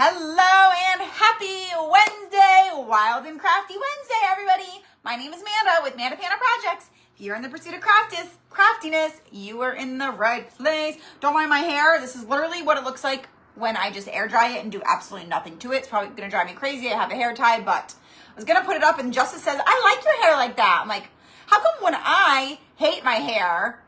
Hello and happy Wednesday, Wild and Crafty Wednesday, everybody. My name is Manda with Manda Pent Art Projects. If you're in the pursuit of craftiness, you are in the right place. Don't mind my hair. This is literally what it looks like when I just air dry it and do absolutely nothing to it. It's probably gonna drive me crazy. I have a hair tie, but I was gonna put it up and Justice says, I like your hair like that. I'm like, how come when I hate my hair,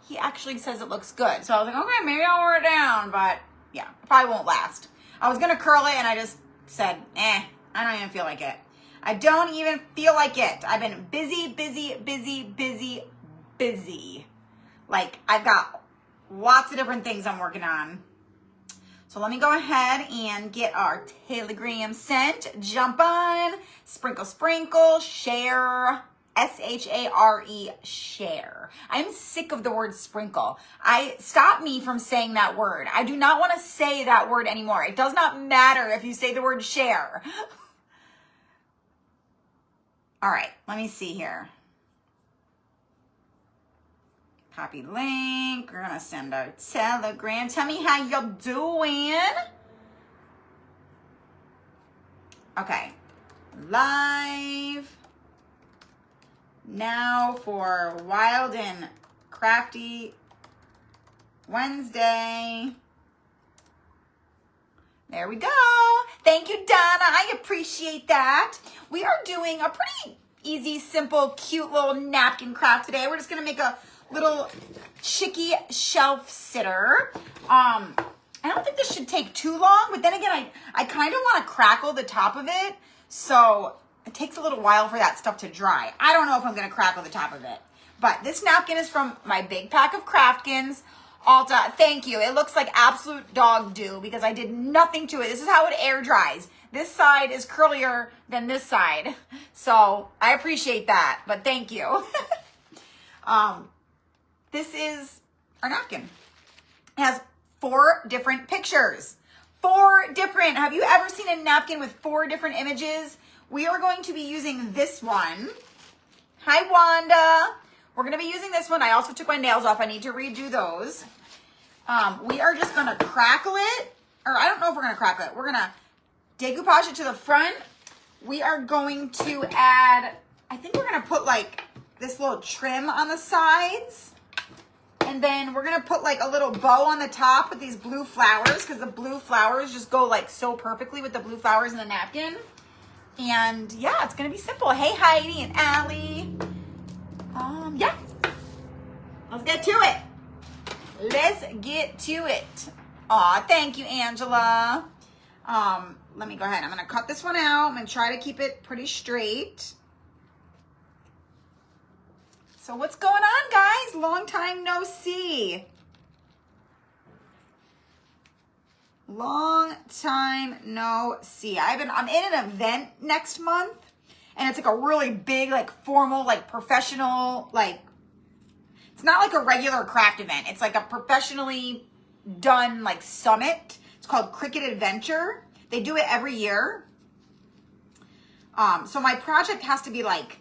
he actually says it looks good? So I was like, okay, maybe I'll wear it down, but yeah, it probably won't last. I was gonna curl it and I just said, I don't even feel like it. I don't even feel like it. I've been busy. Like I've got lots of different things I'm working on. So let me go ahead and get our telegram sent. Jump on, sprinkle, share. S-H-A-R-E, share. I'm sick of the word sprinkle. Stop me from saying that word. I do not want to say that word anymore. It does not matter if you say the word share. All right, let me see here. Copy link. We're gonna send our telegram. Tell me how you're doing. Okay, live. Now for Wild and Crafty Wednesday. There we go. Thank you, Donna. I appreciate that. We are doing a pretty easy, simple, cute little napkin craft today. We're just going to make a little chicky shelf sitter. I don't think this should take too long, but then again, I kind of want to crackle the top of it. So it takes a little while for that stuff to dry. I don't know if I'm going to crackle the top of it. But this napkin is from my Big Pack of Craftkins. Alta, thank you. It looks like absolute dog do because I did nothing to it. This is how it air dries. This side is curlier than this side. So I appreciate that, but thank you. This is our napkin. It has 4 different pictures. 4 different. Have you ever seen a napkin with 4 different images? We are going to be using this one. Hi, Wanda. We're going to be using this one. I also took my nails off. I need to redo those. We are just going to crackle it. Or I don't know if we're going to crackle it. We're going to decoupage it to the front. We are going to add, I think we're going to put like this little trim on the sides. And then we're going to put like a little bow on the top with these blue flowers because the blue flowers just go like so perfectly with the blue flowers in the napkin. And yeah, it's gonna be simple. Hey, Heidi and Allie. Yeah. Let's get to it. Aw, thank you, Angela. Let me go ahead. I'm gonna cut this one out. I'm gonna try to keep it pretty straight. So what's going on, guys? Long time no see. Long time no see. I'm in an event next month, and it's like a really big, like formal, like professional, like it's not like a regular craft event. It's like a professionally done like summit. It's called Cricket Adventure. They do it every year. So my project has to be like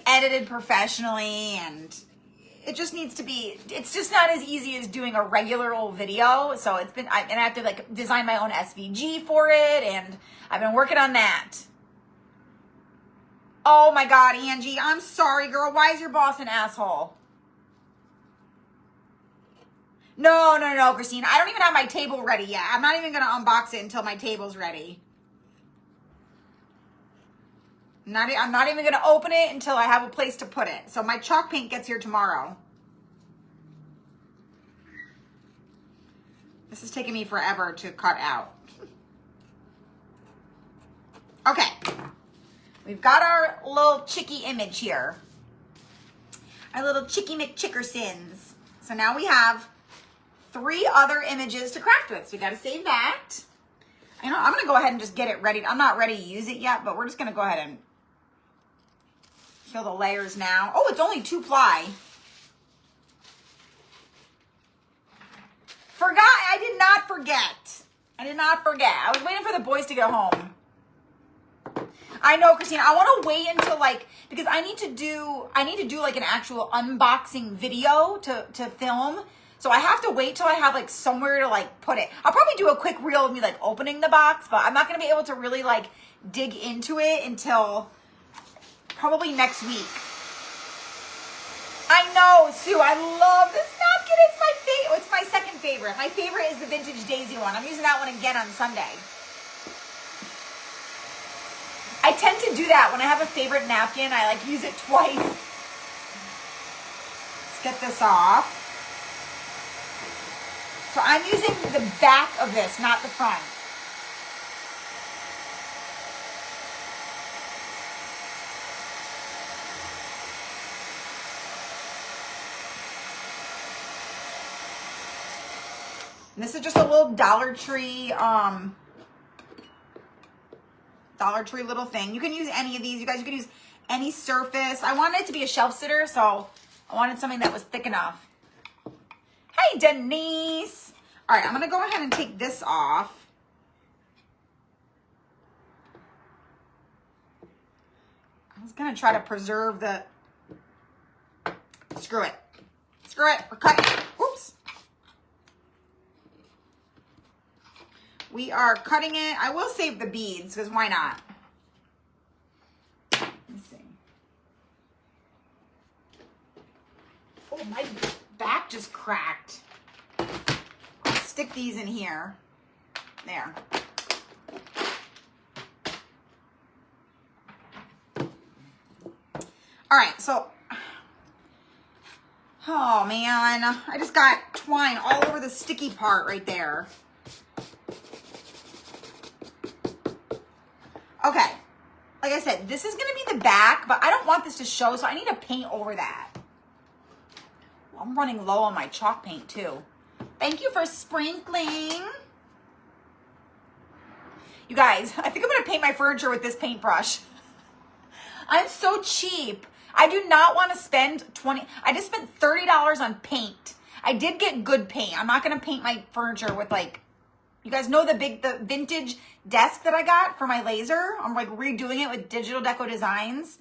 edited professionally, and it just needs to be, it's just not as easy as doing a regular old video. So and I have to like design my own SVG for it. And I've been working on that. Oh my God, Angie, I'm sorry, girl. Why is your boss an asshole? No, Christine. I don't even have my table ready yet. I'm not even going to unbox it until my table's ready. I'm not even going to open it until I have a place to put it. So my chalk paint gets here tomorrow. This is taking me forever to cut out. Okay. We've got our little chickie image here. Our little Chickie McChickersons. So now we have 3 other images to craft with. So we got to save that. You know, I'm going to go ahead and just get it ready. I'm not ready to use it yet, but we're just going to go ahead and kill the layers now. Oh, it's only 2-ply. I did not forget. I was waiting for the boys to get home. I know, Christina. I want to wait until because I need to do like an actual unboxing video to film. So I have to wait till I have like somewhere to like put it. I'll probably do a quick reel of me like opening the box, but I'm not gonna be able to really like dig into it until probably next week. I know, Sue, I love this napkin. It's my favorite. It's my second favorite. My favorite is the vintage daisy one. I'm using that one again on Sunday. I tend to do that when I have a favorite napkin. I like use it twice. Let's get this off. So I'm using the back of this, not the front. And this is just a little Dollar Tree little thing. You can use any of these. You guys, you can use any surface. I wanted it to be a shelf sitter, so I wanted something that was thick enough. Hey, Denise. All right, I'm going to go ahead and take this off. I was going to try to preserve the... Screw it. Screw it. We're cutting. Oops. We are cutting it. I will save the beads, because why not? Let me see. Oh, my back just cracked. I'll stick these in here. There. All right, so, oh man, I just got twine all over the sticky part right there. Okay, like I said, this is gonna be the back, but I don't want this to show, so I need to paint over that. Well, I'm running low on my chalk paint too. Thank you for sprinkling. You guys, I think I'm gonna paint my furniture with this paintbrush. I'm so cheap. I do not want to spend I just spent $30 on paint. I did get good paint. I'm not gonna paint my furniture with like, you guys know the vintage desk that I got for my laser? I'm like redoing it with Digital Deco Designs.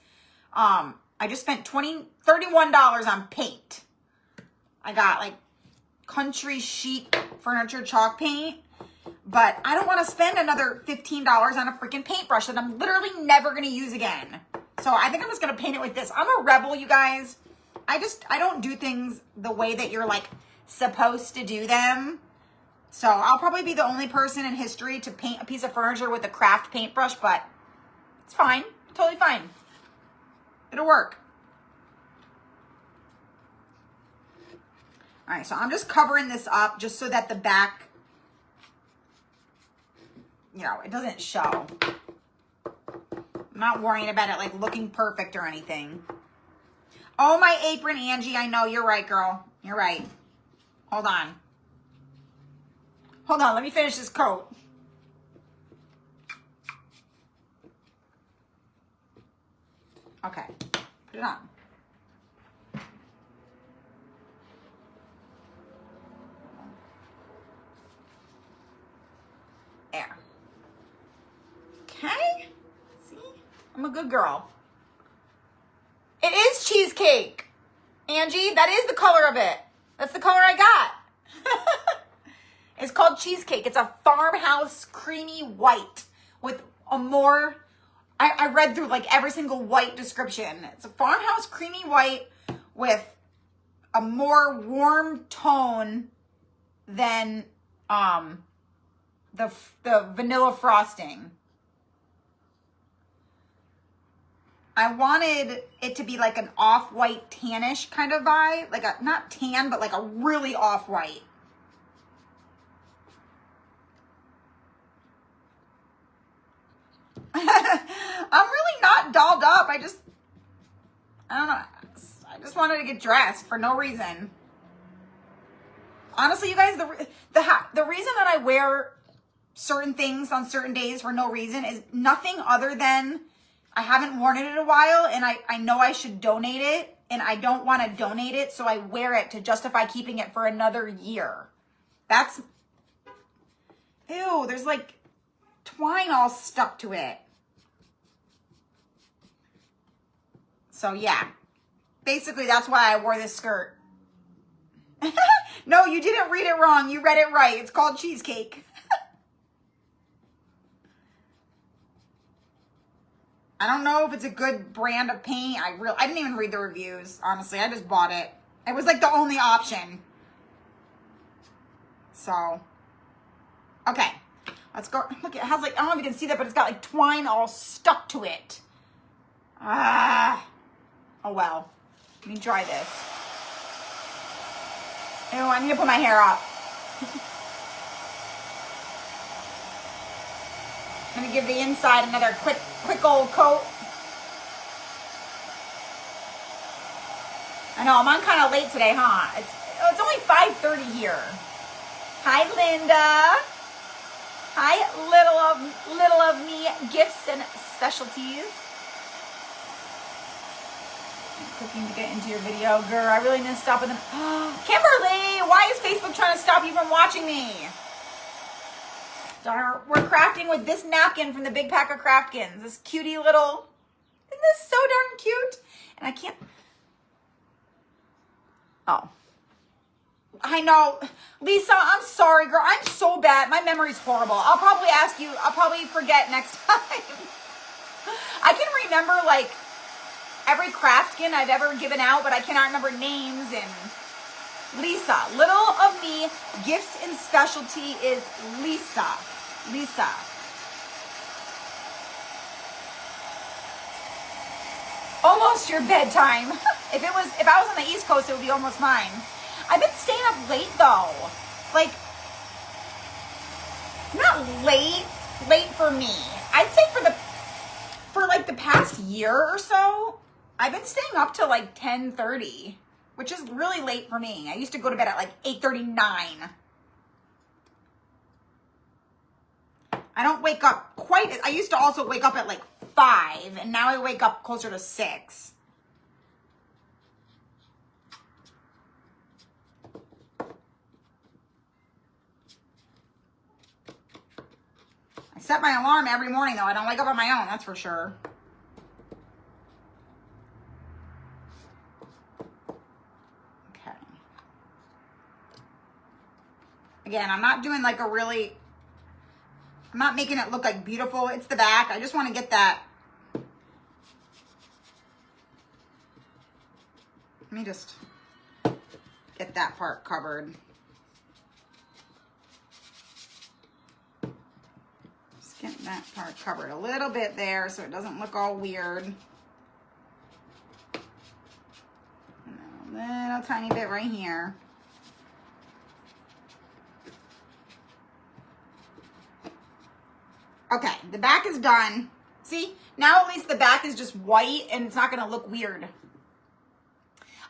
I just spent $31 on paint. I got like country chic furniture chalk paint, but I don't want to spend another $15 on a freaking paintbrush that I'm literally never going to use again. So I think I'm just going to paint it with this. I'm a rebel, you guys. I don't do things the way that you're like supposed to do them. So I'll probably be the only person in history to paint a piece of furniture with a craft paintbrush, but it's fine. Totally fine. It'll work. All right, so I'm just covering this up just so that the back, you know, it doesn't show. I'm not worrying about it like looking perfect or anything. Oh, my apron, Angie. I know, you're right, girl. You're right. Hold on. Hold on, let me finish this coat. Okay, put it on. There. Okay, see? I'm a good girl. It is cheesecake. Angie, that is the color of it. That's the color I got. It's called cheesecake. It's a farmhouse creamy white with a more, I read through like every single white description. It's a farmhouse creamy white with a more warm tone than the vanilla frosting. I wanted it to be like an off-white tannish kind of vibe. Like a, not tan, but like a really off-white. I'm really not dolled up. I don't know. I just wanted to get dressed for no reason. Honestly, you guys, the reason that I wear certain things on certain days for no reason is nothing other than I haven't worn it in a while and I know I should donate it and I don't want to donate it, so I wear it to justify keeping it for another year. That's, ew, there's like twine all stuck to it. So yeah, basically that's why I wore this skirt. No, you didn't read it wrong. You read it right. It's called cheesecake. I don't know if it's a good brand of paint. I didn't even read the reviews, honestly. I just bought it. It was like the only option. So, okay. Let's go. Look, it has like, I don't know if you can see that, but it's got like twine all stuck to it. Ah. Oh, well. Let me try this. Ew, I need to put my hair up. I'm going to give the inside another quick old coat. I know, I'm on kind of late today, huh? It's only 5:30 here. Hi, Linda. Hi, little of me gifts and specialties. I'm clicking to get into your video. Girl, I really need to stop with them. Kimberly, why is Facebook trying to stop you from watching me? We're crafting with this napkin from the Big Pack of Craftkins. This cutie little, isn't this so darn cute? And I can't, oh. I know. Lisa, I'm sorry, girl. I'm so bad. My memory's horrible. I'll probably forget next time. I can remember like every Craftkin I've ever given out, but I cannot remember names. And Lisa, little of me, gifts and specialty is Lisa. Lisa. Almost your bedtime. If I was on the East Coast, it would be almost mine. I've been staying up late though. Like, not late for me. I'd say for like the past year or so, I've been staying up till like 10:30, which is really late for me. I used to go to bed at like 8:39. I don't wake up quite. I used to also wake up at like 5, and now I wake up closer to 6. I set my alarm every morning though. I don't wake up on my own, that's for sure. Okay. Again, I'm not doing like I'm not making it look like beautiful. It's the back. I just want to get that. Let me just get that part covered. Just getting that part covered a little bit there so it doesn't look all weird. And then a little tiny bit right here. Okay, the back is done. See, now at least the back is just white and it's not gonna look weird.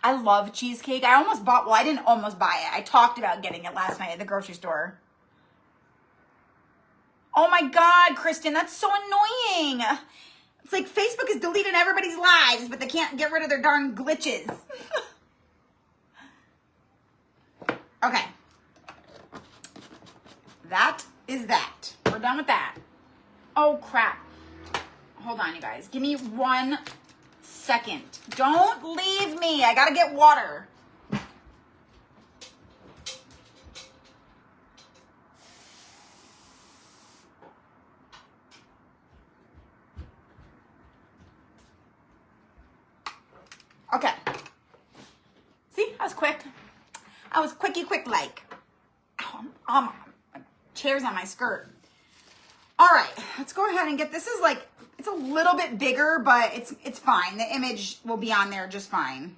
I love cheesecake. I almost bought, well, I didn't almost buy it. I talked about getting it last night at the grocery store. Oh my God, Kristen, that's so annoying. It's like Facebook is deleting everybody's lives, but they can't get rid of their darn glitches. Okay. That is that. We're done with that. Oh, crap. Hold on, you guys. Give me 1 second. Don't leave me. I gotta get water. Okay. See, I was quick. I was quick like. Oh, my chair's on my skirt. All right, let's go ahead and get, this is like, it's a little bit bigger, but it's fine. The image will be on there just fine.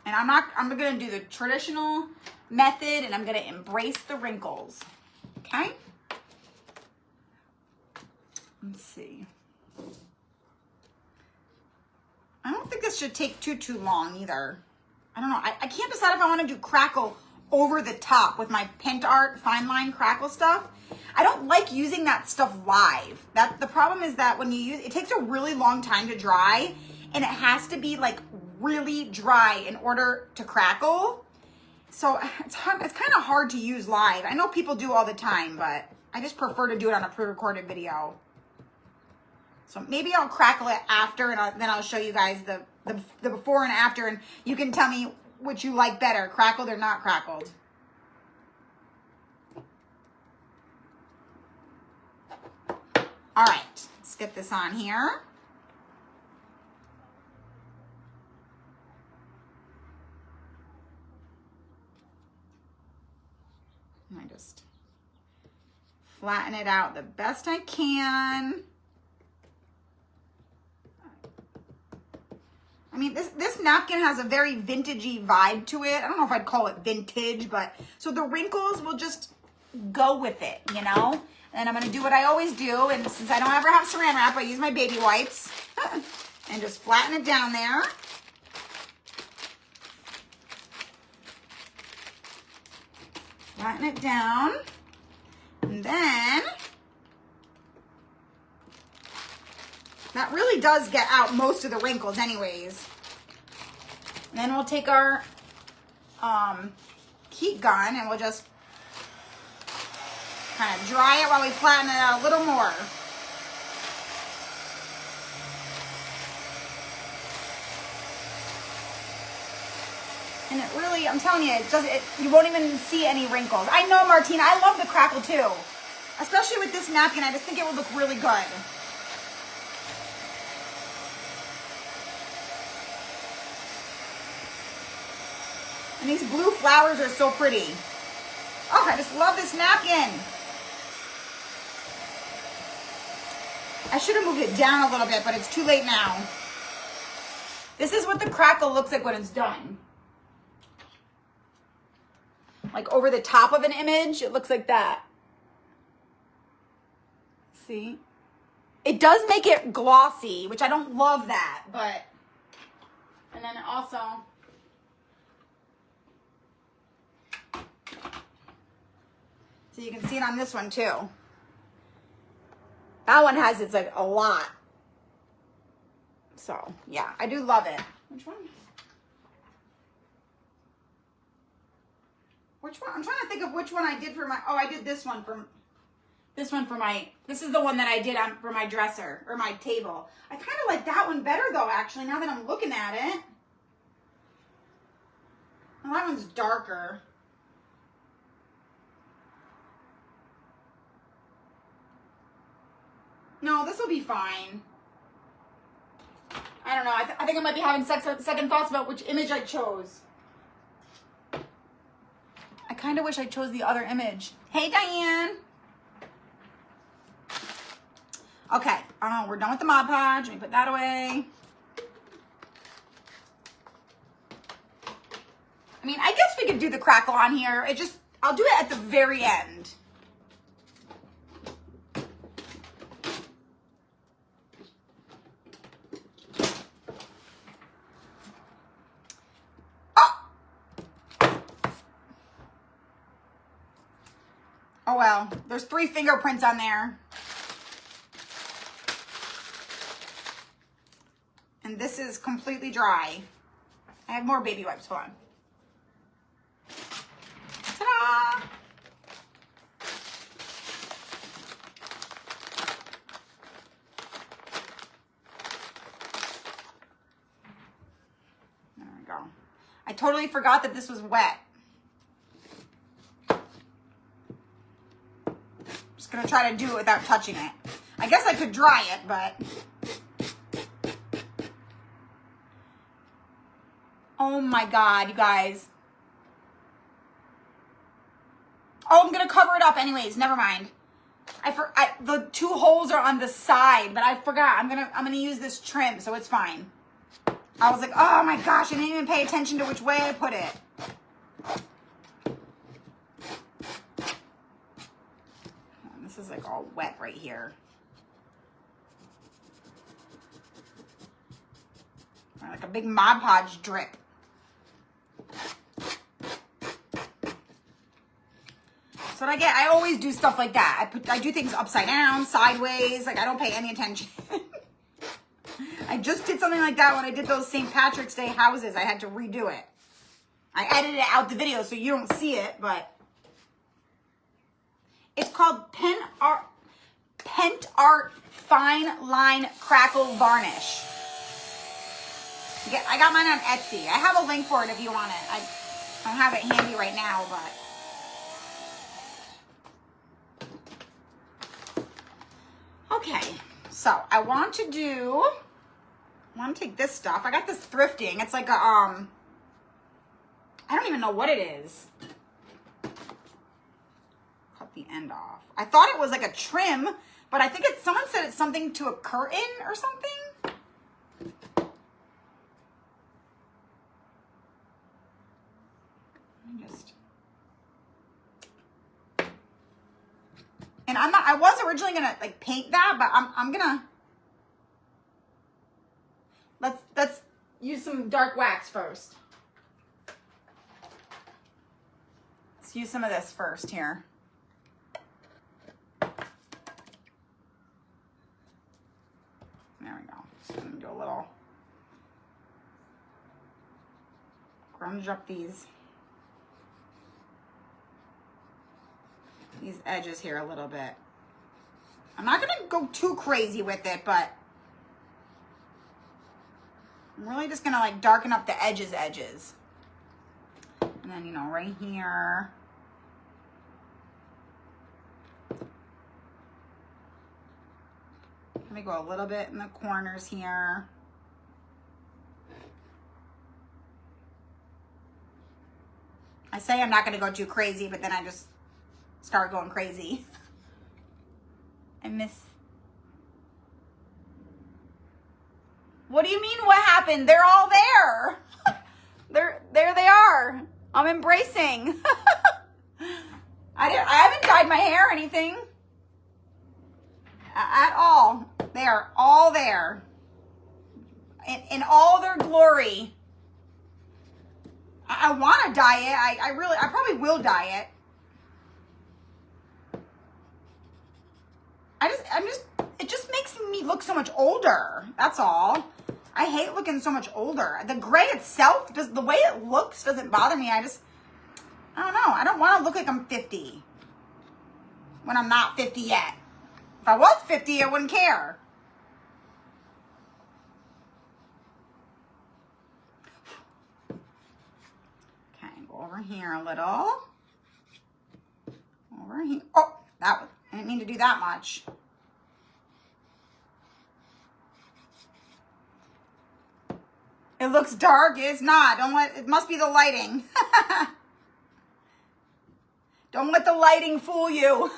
And I'm gonna do the traditional method and I'm gonna embrace the wrinkles, okay? Let's see. I don't think this should take too long either. I don't know, I can't decide if I wanna do crackle over the top with my Pent Art fine line crackle stuff. I don't like using that stuff live. The problem is that when you use it takes a really long time to dry and it has to be like really dry in order to crackle. So it's kind of hard to use live. I know people do all the time, but I just prefer to do it on a pre-recorded video. So maybe I'll crackle it after and then I'll show you guys the before and after, and you can tell me which you like better, crackled or not crackled. All right, let's get this on here. And I just flatten it out the best I can. I mean, this napkin has a very vintagey vibe to it. I don't know if I'd call it vintage, but so the wrinkles will just go with it, you know? And I'm gonna do what I always do, and since I don't ever have saran wrap, I use my baby wipes and just flatten it down there. Flatten it down, and then that really does get out most of the wrinkles anyways. And then we'll take our heat gun and we'll just kind of dry it while we flatten it out a little more. And it really, I'm telling you, you won't even see any wrinkles. I know, Martina, I love the crackle too. Especially with this napkin, I just think it would look really good. And these blue flowers are so pretty. Oh, I just love this napkin. I should have moved it down a little bit, but it's too late now. This is what the crackle looks like when it's done. Like over the top of an image, it looks like that. See? It does make it glossy, which I don't love that, but, and then also, so you can see it on this one too. That one has, it's like a lot. So yeah, I do love it. Which one? Which one? I'm trying to think of which one I did for my, oh, I did this one for my, this is the one that I did for my dresser, or my table. I kind of like that one better though, actually, now that I'm looking at it. Well, that one's darker. No, this will be fine. I don't know. I think I might be having second thoughts about which image I chose. I kind of wish I chose the other image. Hey, Diane. Okay, we're done with the Mod Podge. Let me put that away. I mean, I guess we could do the crackle on here. I'll do it at the very end. Oh well, there's 3 fingerprints on there. And this is completely dry. I have more baby wipes, hold on. Ta-da! There we go. I totally forgot that this was wet. Just gonna try to do it without touching it. I guess I could dry it, but. Oh my God, you guys. Oh, I'm gonna cover it up anyways, never mind. The 2 holes are on the side, but I forgot. I'm gonna use this trim, so it's fine. I was like, oh my gosh, I didn't even pay attention to which way I put it. This is like all wet right here. Like a big Mod Podge drip. So what I get, I always do stuff like that. I do things upside down, sideways, like I don't pay any attention. I just did something like that when I did those St. Patrick's Day houses. I had to redo it. I edited out the video so you don't see it, but it's called Pent Art Fine Line Crackle Varnish. I got mine on Etsy. I have a link for it if you want it. I don't have it handy right now, but. Okay, so I want to take this stuff. I got this thrifting. It's like a, I don't even know what it is. Cut the end off. I thought it was like a trim, but I think someone said it's something to a curtain or something. And I was originally gonna like paint that, but I'm gonna, let's use some dark wax first. Let's use some of this first here. There we go. Just gonna do a little grunge up these edges here a little bit. I'm not gonna go too crazy with it, but I'm really just gonna like darken up the edges. And then, you know, right here. Let me go a little bit in the corners here. I say I'm not gonna go too crazy, but then I just start going crazy. I miss. What do you mean what happened? They're all there. There they are. I'm embracing. I haven't dyed my hair or anything at all. They are all there in all their glory. I want to dye it. I probably will dye it. It just makes me look so much older. That's all. I hate looking so much older. The gray itself, the way it looks doesn't bother me. I don't know. I don't want to look like I'm 50 when I'm not 50 yet. If I was 50, I wouldn't care. Okay, go over here a little. Over here. Oh, I didn't mean to do that much. It looks dark. It's not. It must be the lighting. Don't let the lighting fool you.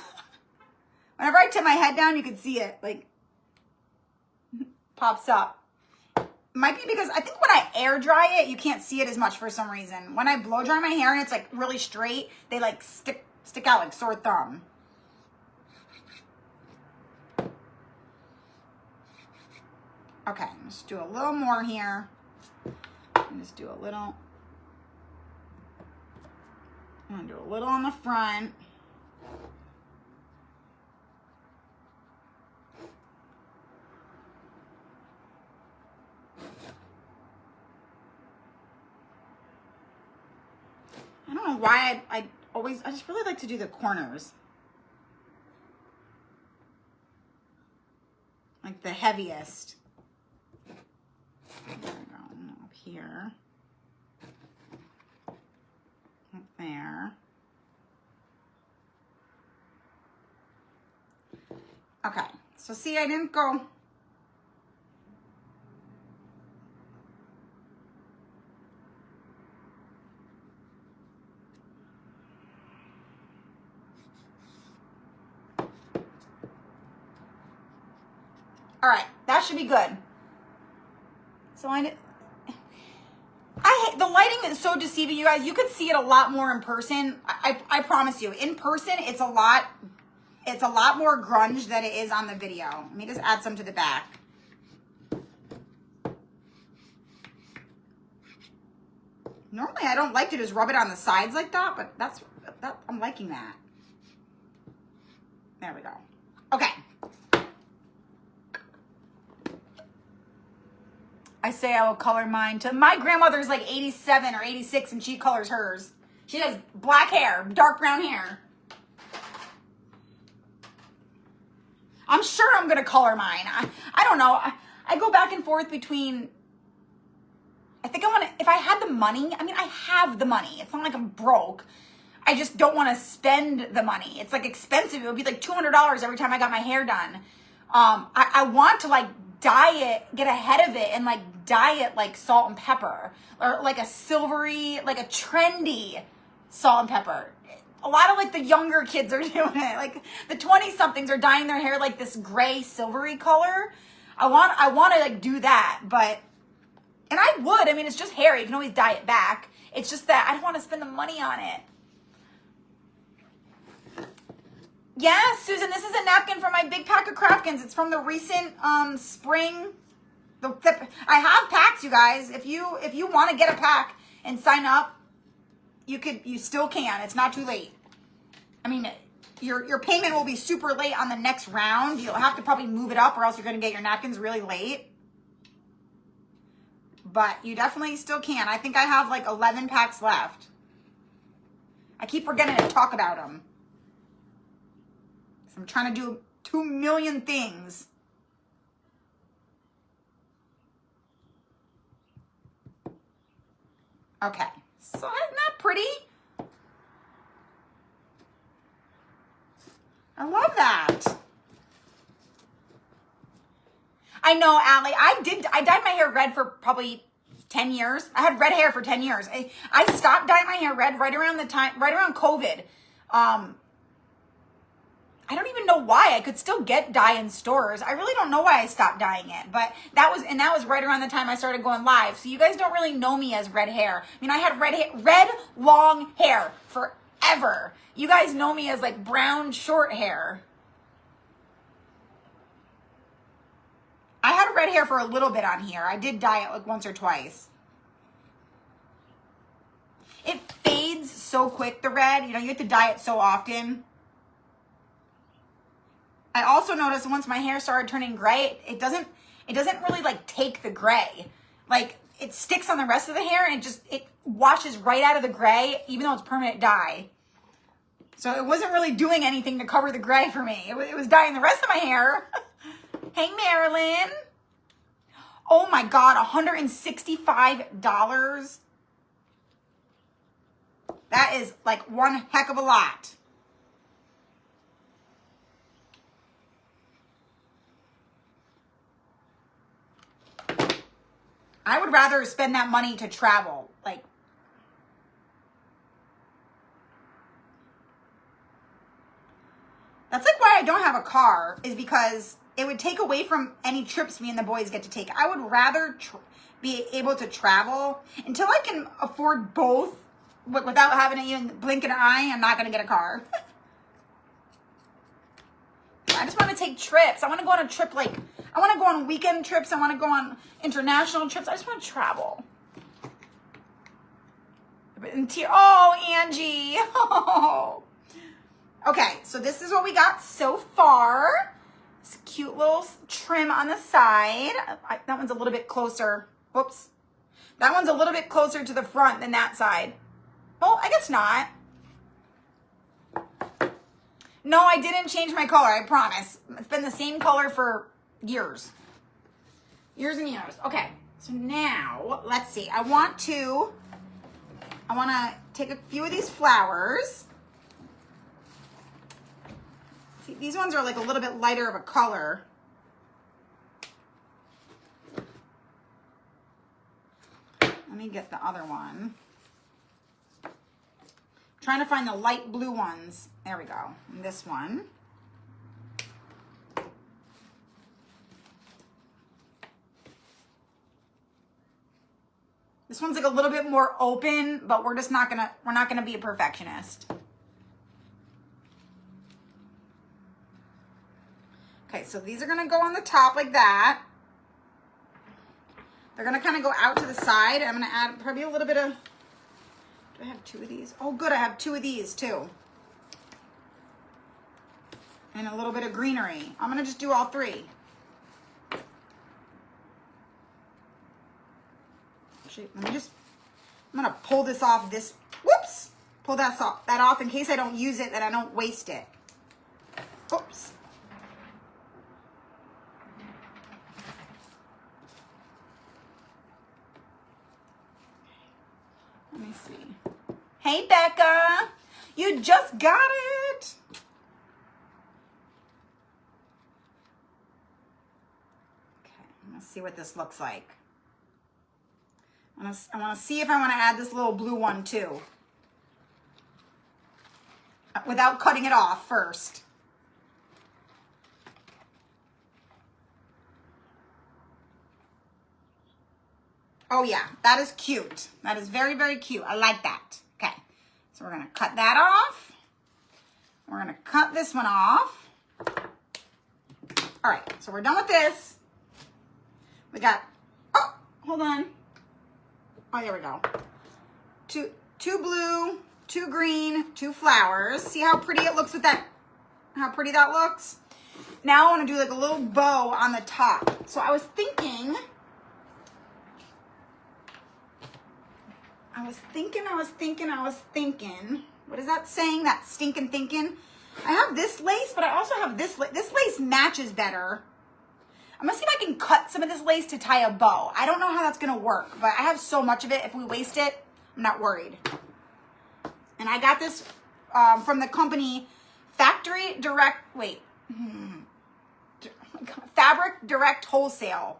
Whenever I tip my head down, you can see it, like, pops up. Might be because I think when I air dry it, you can't see it as much for some reason. When I blow dry my hair and it's like really straight, they like stick out like sore thumb. Okay, let's do a little more here. Just do a little. I'm gonna do a little on the front. I don't know why I just really like to do the corners. Like the heaviest. There we go. Up here. Up there. Okay. So see, I didn't go. All right, that should be good. So I hate the lighting is so deceiving, you guys. You could see it a lot more in person. I promise you, in person, it's a lot more grunge than it is on the video. Let me just add some to the back. Normally, I don't like to just rub it on the sides like that, but I'm liking that. There we go. Okay. I say I will color mine to, my grandmother's like 87 or 86 and she colors hers. She has black hair, dark brown hair. I'm sure I'm going to color mine. I don't know. I go back and forth between I think I want to, if I had the money, I mean, I have the money. It's not like I'm broke. I just don't want to spend the money. It's like expensive. It would be like $200 every time I got my hair done. I want to like dye it, get ahead of it and like dye it like salt and pepper or like a silvery, like a trendy salt and pepper. A lot of like the younger kids are doing it. Like the 20 somethings are dyeing their hair like this gray silvery color. I want to like do that, but, and I would, I mean, it's just hair. You can always dye it back. It's just that I don't want to spend the money on it. Yes, Susan, this is a napkin from my Big Pack of Craftkins. It's from the recent spring. I have packs, you guys. If you want to get a pack and sign up, you still can. It's not too late. I mean, your payment will be super late on the next round. You'll have to probably move it up or else you're going to get your napkins really late. But you definitely still can. I think I have like 11 packs left. I keep forgetting to talk about them. I'm trying to do 2 million things. Okay, so isn't that pretty? I love that. I know, Allie. I dyed my hair red for probably 10 years. I had red hair for 10 years. I stopped dyeing my hair red right around COVID. I don't even know why. I could still get dye in stores. I really don't know why I stopped dyeing it, but that was right around the time I started going live. So you guys don't really know me as red hair. I mean, I had red long hair forever. You guys know me as like brown short hair. I had red hair for a little bit on here. I did dye it like once or twice. It fades so quick, the red. You know, you have to dye it so often. I also noticed once my hair started turning gray, it doesn't really like take the gray. Like it sticks on the rest of the hair and it washes right out of the gray, even though it's permanent dye. So it wasn't really doing anything to cover the gray for me. It was dyeing the rest of my hair. Hey, Marilyn. Oh my God, $165. That is like one heck of a lot. I would rather spend that money to travel. Like, that's like why I don't have a car, is because it would take away from any trips me and the boys get to take. I would rather be able to travel until I can afford both without having to even blink an eye. I'm not going to get a car. I just want to take trips. I want to go on a trip, like, I want to go on weekend trips. I want to go on international trips. I just want to travel. Oh, Angie. Oh. Okay, so this is what we got so far. This cute little trim on the side. That one's a little bit closer. Whoops. That one's a little bit closer to the front than that side. Oh, I guess not. No, I didn't change my color, I promise. It's been the same color for years. Years and years. Okay, so now, let's see. I want to take a few of these flowers. See, these ones are like a little bit lighter of a color. Let me get the other one. Trying to find the light blue ones. There we go. And this one. This one's like a little bit more open, but we're not gonna be a perfectionist. Okay, so these are gonna go on the top like that. They're gonna kind of go out to the side. I'm gonna add probably a little bit of, do I have two of these? Oh, good, I have two of these too. And a little bit of greenery. I'm gonna just do all three. Actually, I'm gonna pull this off this, whoops! Pull that off in case I don't use it, that I don't waste it. Oops. You just got it. Okay, I'm gonna see what this looks like. I want to see if I want to add this little blue one too, without cutting it off first. Oh yeah, that is cute. That is very, very cute. I like that. Okay, so we're gonna cut that off. We're gonna cut this one off. All right, so we're done with this. We got, oh, hold on. Oh, there we go. Two blue, 2 green, 2 flowers. See how pretty it looks with that, how pretty that looks? Now I wanna do like a little bow on the top. So I was thinking, what is that saying? That stinking thinking. I have this lace, but I also have this lace. This lace matches better. I'm gonna see if I can cut some of this lace to tie a bow. I don't know how that's gonna work, but I have so much of it. If we waste it, I'm not worried. And I got this from the company Factory Direct, Fabric Direct Wholesale.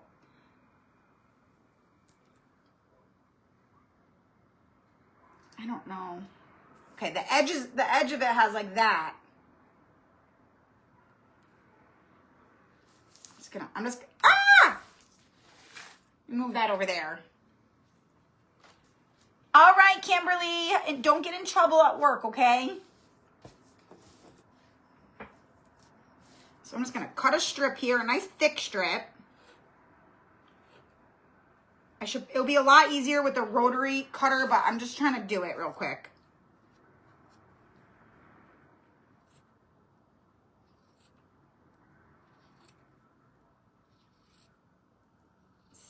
I don't know. Okay, the edge of it has like that. I'm just, move that over there. All right, Kimberly, and don't get in trouble at work, okay? So I'm just gonna cut a strip here, a nice thick strip. It'll be a lot easier with the rotary cutter, but I'm just trying to do it real quick.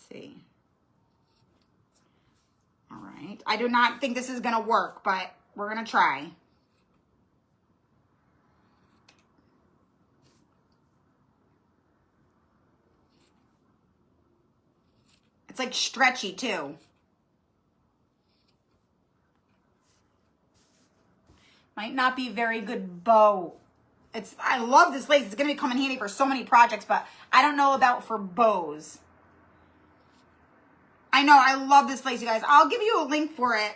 See. All right. I do not think this is going to work, but we're going to try. It's like stretchy too. Might not be very good bow. I love this lace. It's going to come in handy for so many projects, but I don't know about for bows. I know, I love this lace, you guys. I'll give you a link for it.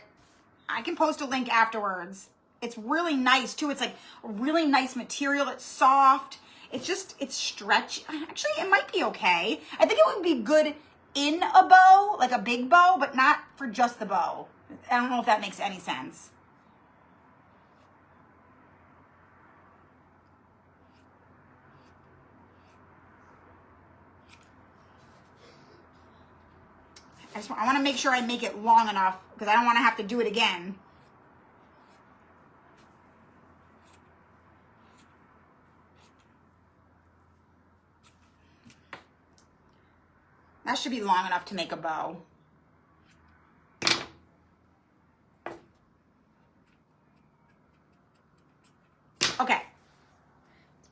I can post a link afterwards. It's really nice, too. It's like a really nice material. It's soft. It's stretchy. Actually, it might be okay. I think it would be good in a bow, like a big bow, but not for just the bow. I don't know if that makes any sense. I want to make sure I make it long enough because I don't want to have to do it again. That should be long enough to make a bow. Okay.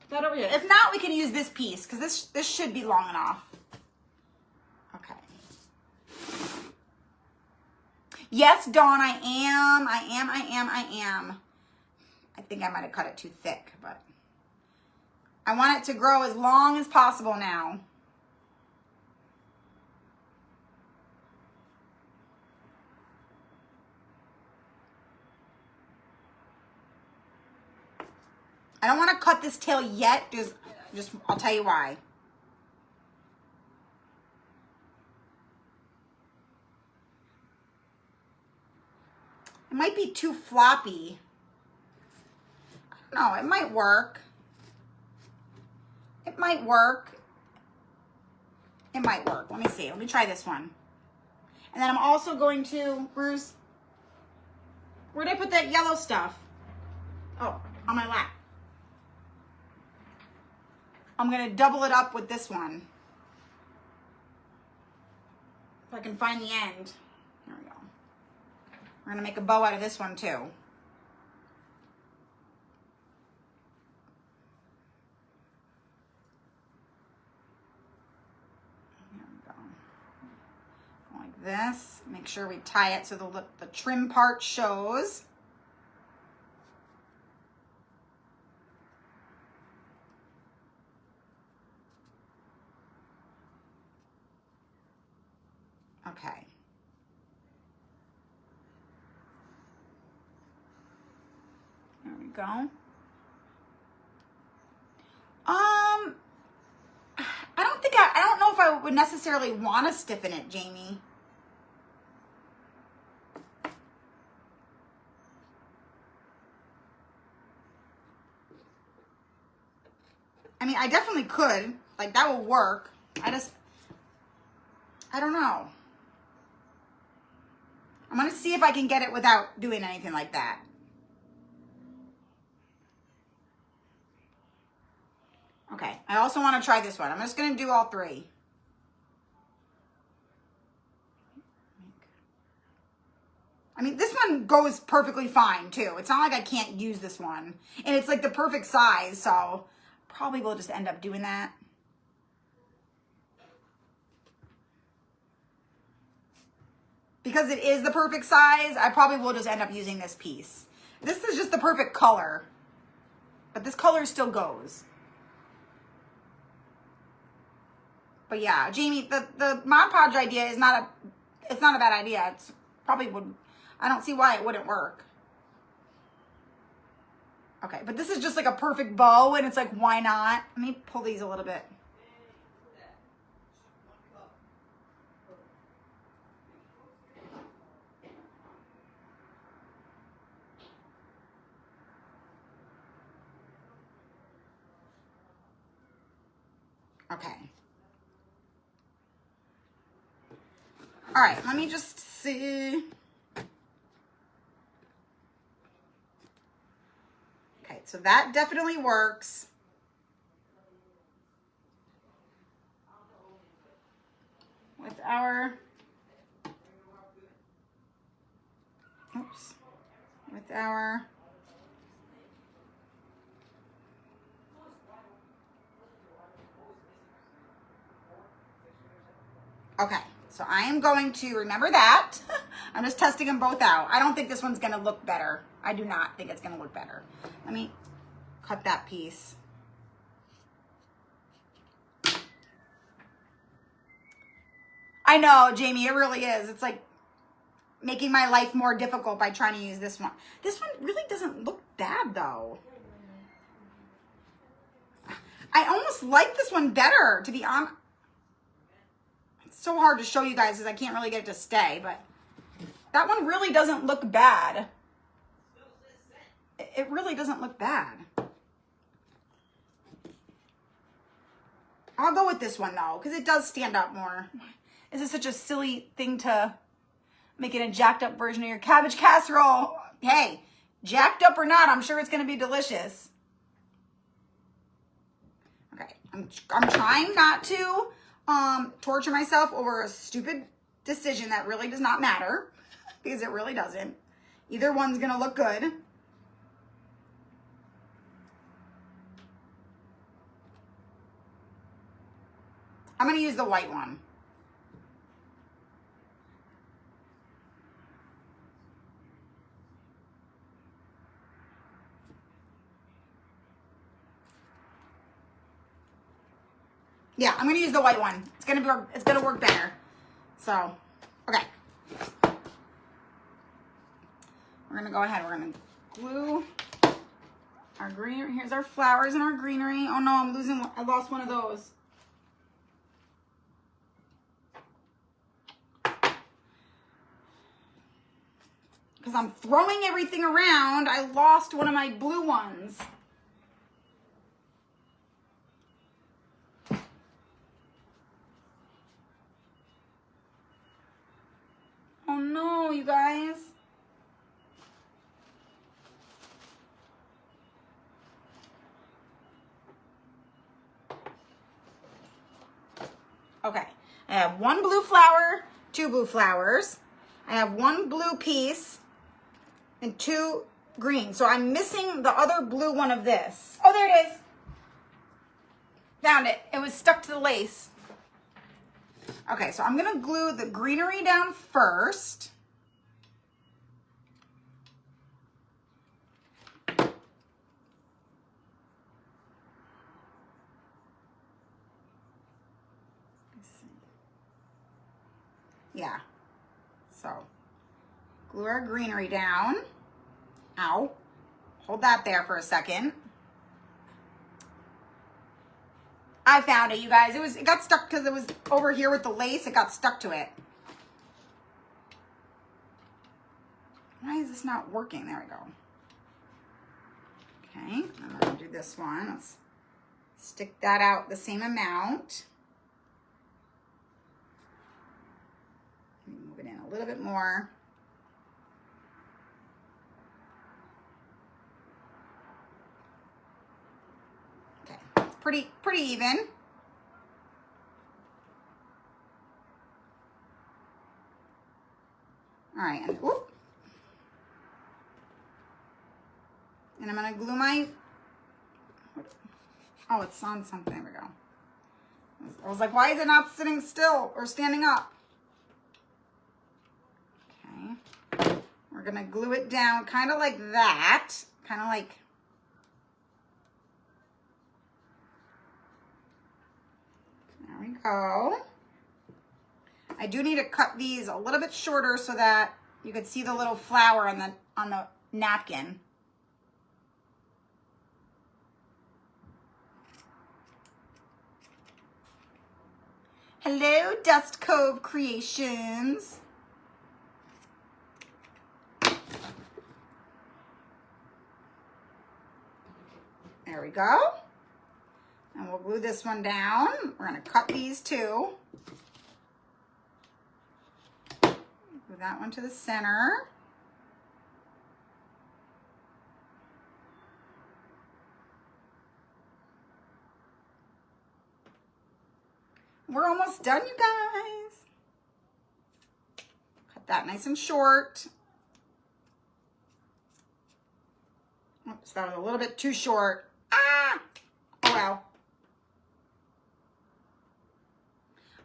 Put that over here. If not, we can use this piece because this should be long enough. Okay. Yes, Dawn, I am. I think I might have cut it too thick, but I want it to grow as long as possible now. I don't want to cut this tail yet, just I'll tell you why. It might be too floppy. I don't know, it might work. It might work. It might work. Let me see. Let me try this one. And then I'm also going to, Bruce, where did I put that yellow stuff? Oh, on my lap. I'm going to double it up with this one. If I can find the end. There we go. We're going to make a bow out of this one too. There we go. Like this. Make sure we tie it so the trim part shows. Okay. There we go. I don't know if I would necessarily want to stiffen it, Jamie. I mean, I definitely could. Like, that will work. I don't know. I'm going to see if I can get it without doing anything like that. Okay, I also want to try this one. I'm just going to do all three. I mean, this one goes perfectly fine, too. It's not like I can't use this one. And it's like the perfect size, so probably we'll just end up doing that. Because it is the perfect size, I probably will just end up using this piece. This is just the perfect color. But this color still goes. But yeah, Jamie, the Mod Podge idea is not a bad idea. It's probably would, I don't see why it wouldn't work. Okay, but this is just like a perfect bow, and it's like, why not? Let me pull these a little bit. Okay. All right, let me just see. Okay, so that definitely works. With our, oops, with our, okay, so I am going to remember that. I'm just testing them both out. I don't think this one's gonna look better. I do not think it's gonna look better. Let me cut that piece. I know, Jamie, it really is. It's like making my life more difficult by trying to use this one. This one really doesn't look bad though. I almost like this one better, to be honest. It's so hard to show you guys because I can't really get it to stay, but that one really doesn't look bad. It really doesn't look bad. I'll go with this one though, because it does stand up more. This is such a silly thing to make it a jacked up version of your cabbage casserole. Hey, jacked up or not, I'm sure it's going to be delicious. Okay, I'm trying not to torture myself over a stupid decision that really does not matter, because it really doesn't. Either one's going to look good. I'm going to use the white one. Yeah, I'm going to use the white one. It's going to work better. So, okay. We're going to go ahead. We're going to glue our greenery. Here's our flowers and our greenery. Oh no, I lost one of those. Because I'm throwing everything around, I lost one of my blue ones. Oh no, you guys. Okay, I have one blue flower, two blue flowers. I have one blue piece and two green. So I'm missing the other blue one of this. Oh, there it is. Found it. It was stuck to the lace. Okay, so I'm going to glue the greenery down first. Yeah. So glue our greenery down. Ow. Hold that there for a second. I found it, you guys. It got stuck because it was over here with the lace. It got stuck to it. Why is this not working? There we go. Okay, I'm going to do this one. Let's stick that out the same amount. Move it in a little bit more. Okay, it's pretty even. All right, and whoop. And I'm gonna glue my, oh, it's on something, there we go. I was like, why is it not sitting still or standing up? Okay, we're gonna glue it down kind of like that, kind of like, there we go. I do need to cut these a little bit shorter so that you could see the little flower on the napkin. Hello, Dust Cove Creations. There we go. And we'll glue this one down. We're going to cut these two. Glue that one to the center. We're almost done, you guys. Cut that nice and short. Oops, that was a little bit too short. Ah! Oh well.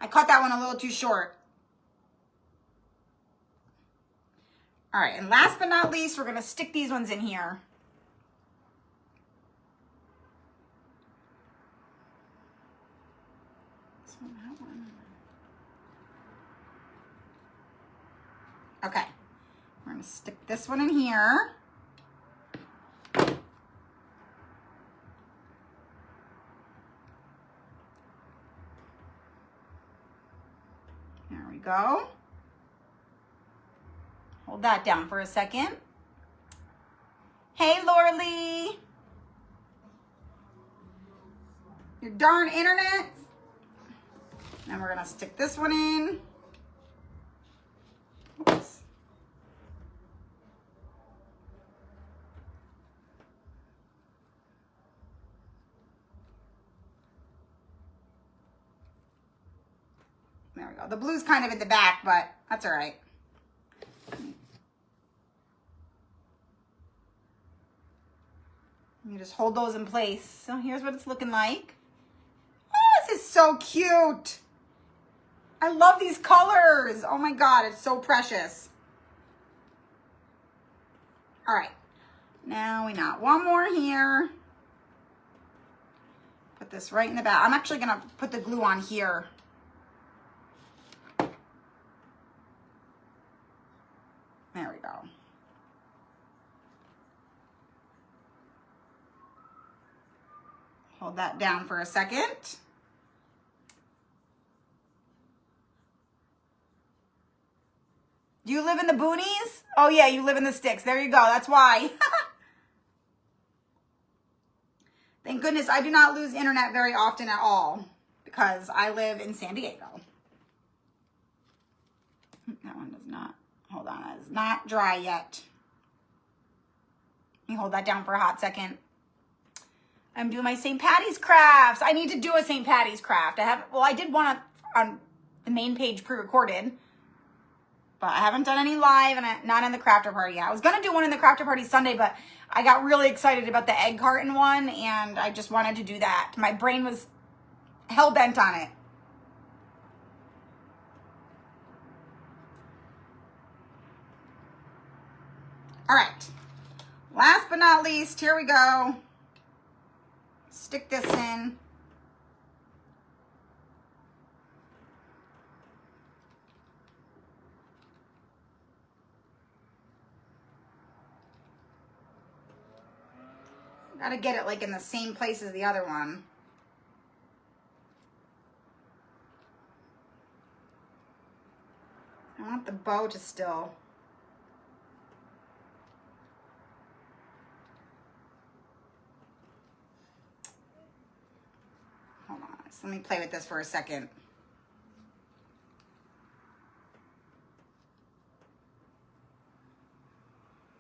I cut that one a little too short. All right, and last but not least, we're gonna stick these ones in here. Okay, we're gonna stick this one in here. There we go. Hold that down for a second. Hey, Lorley. Your darn internet. And we're gonna stick this one in. Oops. There we go. The blue's kind of in the back, but that's all right. You just hold those in place. So here's what it's looking like. Oh, this is so cute. I love these colors. Oh my God, it's so precious. All right, now we got one more here. Put this right in the back. I'm actually gonna put the glue on here. There we go. Hold that down for a second. Do you live in the boonies? Oh yeah, you live in the sticks. There you go, that's why. Thank goodness I do not lose internet very often at all because I live in San Diego. That one does not, hold on, that is not dry yet. Let me hold that down for a hot second. I'm doing my St. Patty's crafts. I need to do a St. Patty's craft. I did one on the main page pre-recorded, but I haven't done any live and not in the crafter party yet. I was gonna do one in the crafter party Sunday, but I got really excited about the egg carton one and I just wanted to do that. My brain was hell-bent on it. All right, last but not least, here we go. Stick this in. Gotta get it like in the same place as the other one. I want the bow to still. Hold on, so let me play with this for a second.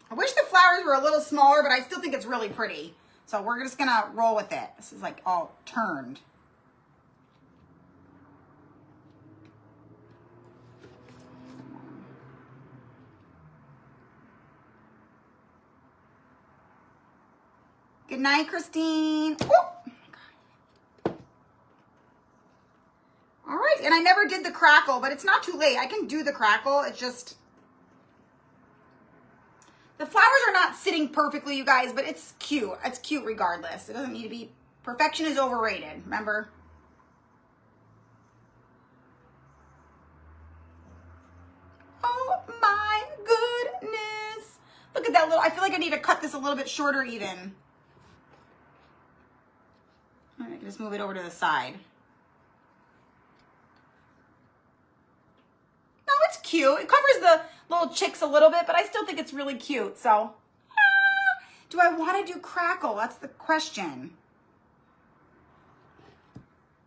I wish the flowers were a little smaller, but I still think it's really pretty. So we're just gonna roll with it. This is like all turned. Good night, Christine. Ooh. All right, and I never did the crackle, but it's not too late. I can do the crackle. It's just, the flowers are not sitting perfectly, you guys, but it's cute. It's cute regardless. It doesn't need to be, perfection is overrated, remember? Oh my goodness. Look at that little, I feel like I need to cut this a little bit shorter even. I can just move it over to the side. No, it's cute. It covers the little chicks a little bit, but I still think it's really cute. So, do I want to do crackle? That's the question.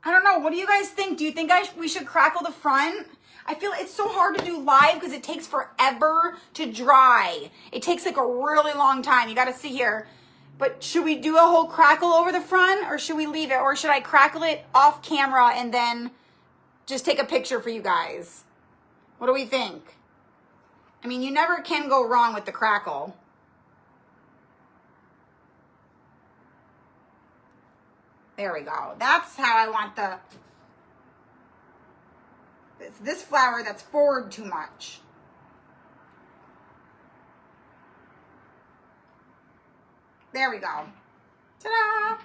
I don't know. What do you guys think? Do you think we should crackle the front? I feel it's so hard to do live because it takes forever to dry. It takes like a really long time. You got to see here. But should we do a whole crackle over the front, or should we leave it? Or should I crackle it off camera and then just take a picture for you guys? What do we think? I mean, you never can go wrong with the crackle. There we go. That's how I want it's this flower that's forward too much. There we go. Ta-da!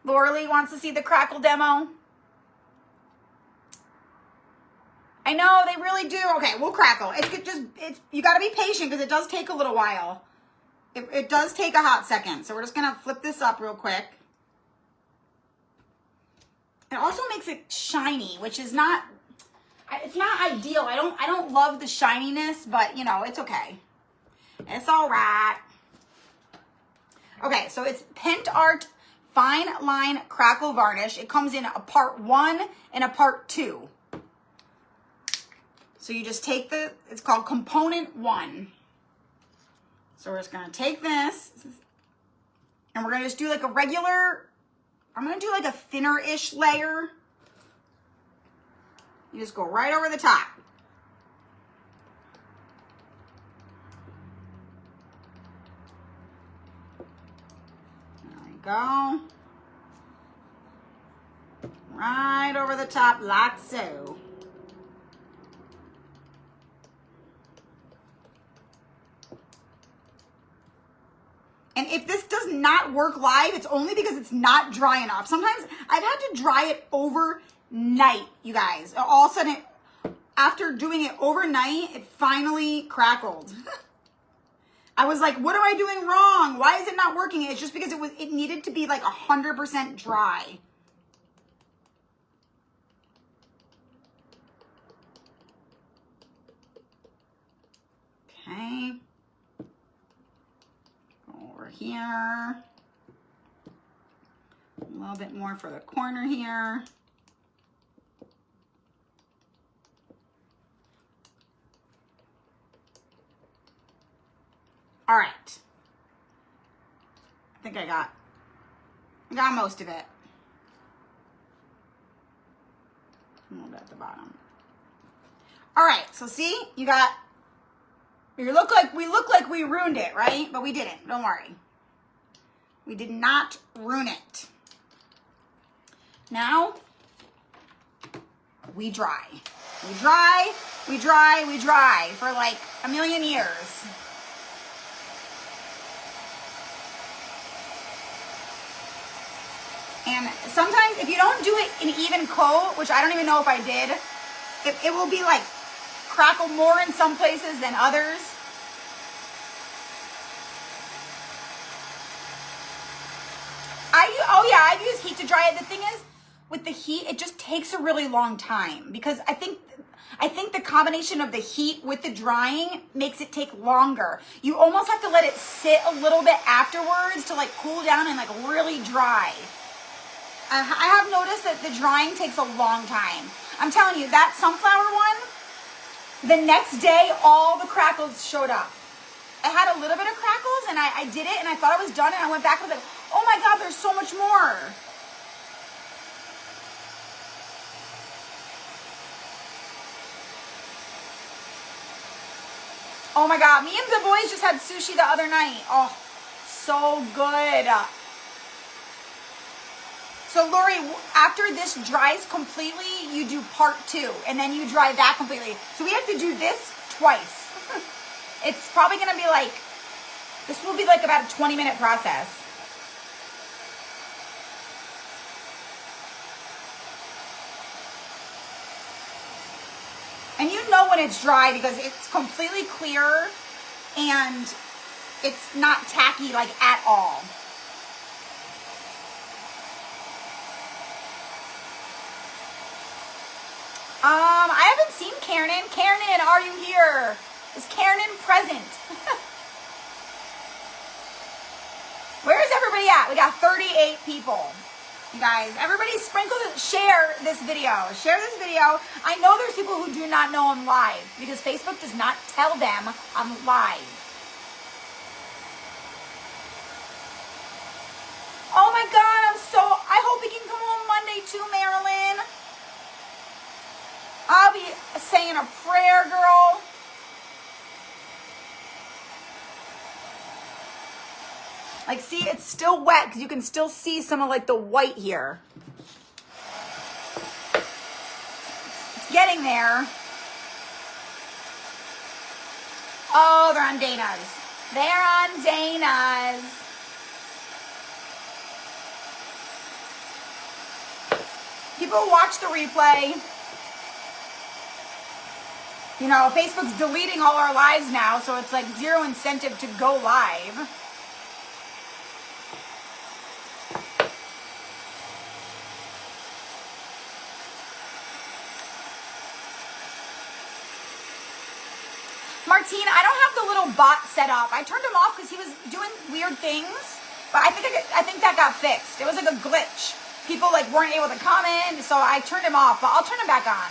Laura wants to see the crackle demo. I know, they really do. Okay, we'll crackle. You got to be patient because it does take a little while. It does take a hot second. So we're just going to flip this up real quick. It also makes it shiny, which is not, it's not ideal. I don't love the shininess, but you know, it's okay. It's all right. Okay, so it's Pent Art Fine Line Crackle Varnish. It comes in a part 1 and a part 2. So you just take it's called component 1. So we're just gonna take this, and we're gonna just do like a regular, I'm gonna do like a thinner-ish layer. You just go right over the top. Go right over the top like so. And if this does not work live, it's only because it's not dry enough. Sometimes I've had to dry it overnight, you guys. All of a sudden, after doing it overnight, it finally crackled. I was like, what am I doing wrong? Why is it not working? It's just because it needed to be like 100% dry. Okay. Go over here. A little bit more for the corner here. All right. I think I got most of it. A little bit at the bottom. All right, so see, we look like we ruined it, right? But we didn't, don't worry. We did not ruin it. Now, we dry. We dry, we dry, we dry for like a million years. And sometimes if you don't do it in even coat, which I don't even know if I did, it will be like crackle more in some places than others. I've used heat to dry it. The thing is, with the heat, it just takes a really long time because I think the combination of the heat with the drying makes it take longer. You almost have to let it sit a little bit afterwards to like cool down and like really dry. I have noticed that the drying takes a long time. I'm telling you, that sunflower one, the next day, all the crackles showed up. I had a little bit of crackles and I did it and I thought I was done and I went back and was like, oh my God, there's so much more. Oh my God, me and the boys just had sushi the other night. Oh, so good. So Lori, after this dries completely, you do part 2 and then you dry that completely. So we have to do this twice. It's probably gonna be like, this will be like about a 20-minute process. And you know when it's dry because it's completely clear and it's not tacky like at all. I haven't seen Karen. Karen, are you here? Is Karen present? Where is everybody at? We got 38 people. You guys, everybody sprinkle, share this video. Share this video. I know there's people who do not know I'm live because Facebook does not tell them I'm live. Oh my God, I hope we can come home Monday too, Marilyn. I'll be saying a prayer, girl. Like, see, it's still wet because you can still see some of like the white here. It's getting there. Oh, they're on Dana's. They're on Dana's. People watch the replay. You know, Facebook's deleting all our lives now, so it's like zero incentive to go live. Martine, I don't have the little bot set up. I turned him off because he was doing weird things, but I think that got fixed. It was like a glitch. People like weren't able to comment, so I turned him off, but I'll turn him back on.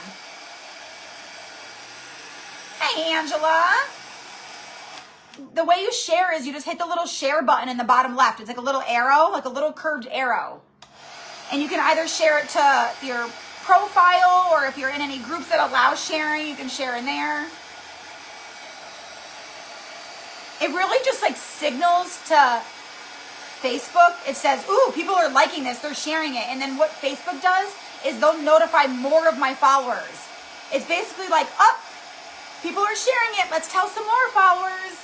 Hey, Angela. The way you share is you just hit the little share button in the bottom left. It's like a little arrow, like a little curved arrow. And you can either share it to your profile, or if you're in any groups that allow sharing, you can share in there. It really just like signals to Facebook. It says, ooh, people are liking this, they're sharing it. And then what Facebook does is they'll notify more of my followers. It's basically like, oh, people are sharing it, let's tell some more followers.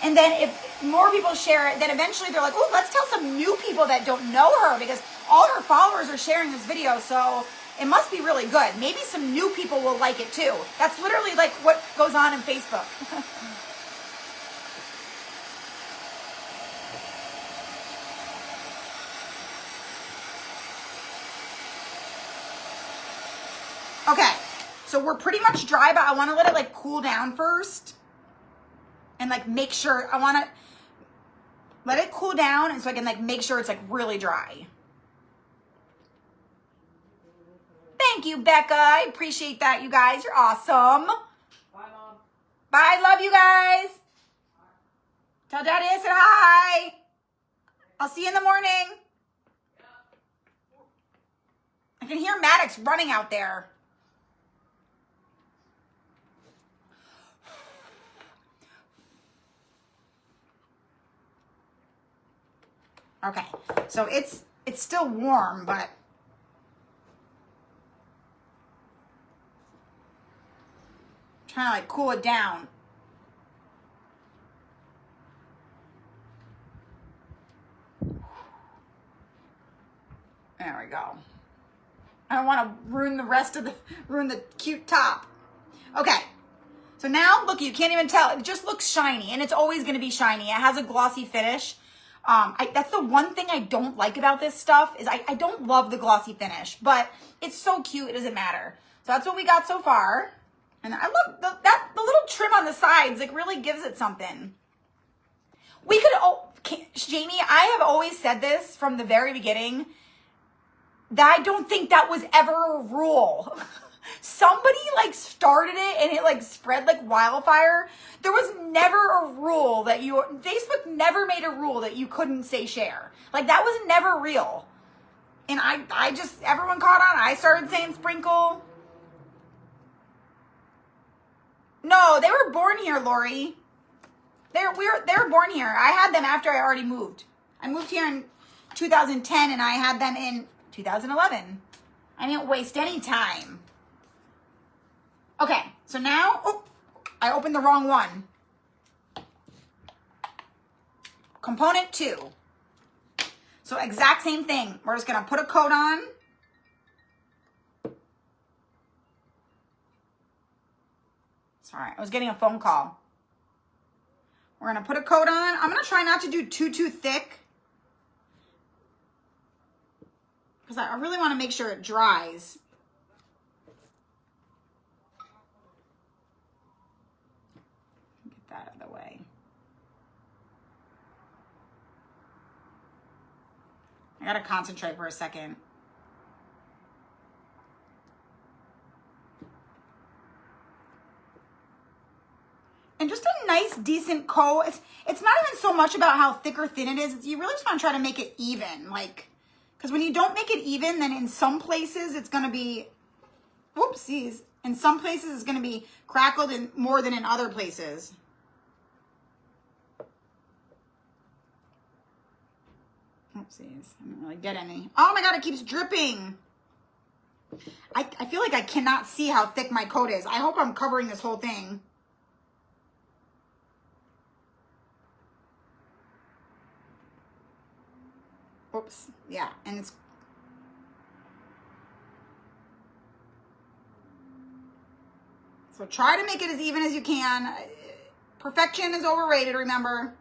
And then if more people share it, then eventually they're like, ooh, let's tell some new people that don't know her because all her followers are sharing this video. So it must be really good. Maybe some new people will like it too. That's literally like what goes on in Facebook. Okay, so we're pretty much dry, but I want to let it like cool down first and like make sure, I want to let it cool down and so I can like make sure it's like really dry. Thank you, Becca. I appreciate that, you guys. You're awesome. Bye, Mom. Bye, love you guys. Tell Daddy I said hi. I'll see you in the morning. I can hear Maddox running out there. Okay, so it's still warm, but I'm trying to like cool it down. There we go. I don't want to ruin the cute top. Okay, so now look, you can't even tell. It just looks shiny, and it's always going to be shiny. It has a glossy finish. That's the one thing I don't like about this stuff is I don't love the glossy finish, but it's so cute, it doesn't matter. So that's what we got so far. And I love the little trim on the sides, like really gives it something. We could, Jamie, I have always said this from the very beginning, that I don't think that was ever a rule. Somebody like started it and it like spread like wildfire. There was never a rule that Facebook never made a rule that you couldn't say share. Like that was never real. And I just, everyone caught on. I started saying sprinkle. No, they were born here, Lori. They were born here. I had them after I already moved. I moved here in 2010 and I had them in 2011. I didn't waste any time. Okay, so now, oh, I opened the wrong one. Component 2. So exact same thing. We're just gonna put a coat on. Sorry, I was getting a phone call. We're gonna put a coat on. I'm gonna try not to do too thick, because I really wanna make sure it dries. Get that out of the way. I gotta concentrate for a second. And just a nice, decent coat. It's not even so much about how thick or thin it is. You really just want to try to make it even. Like, because when you don't make it even, then in some places it's going to be, whoopsies. In some places it's going to be crackled in more than in other places. Oopsies. I didn't really get any. Oh my God, it keeps dripping. I feel like I cannot see how thick my coat is. I hope I'm covering this whole thing. Oops, yeah, and it's, so try to make it as even as you can. Perfection is overrated, remember.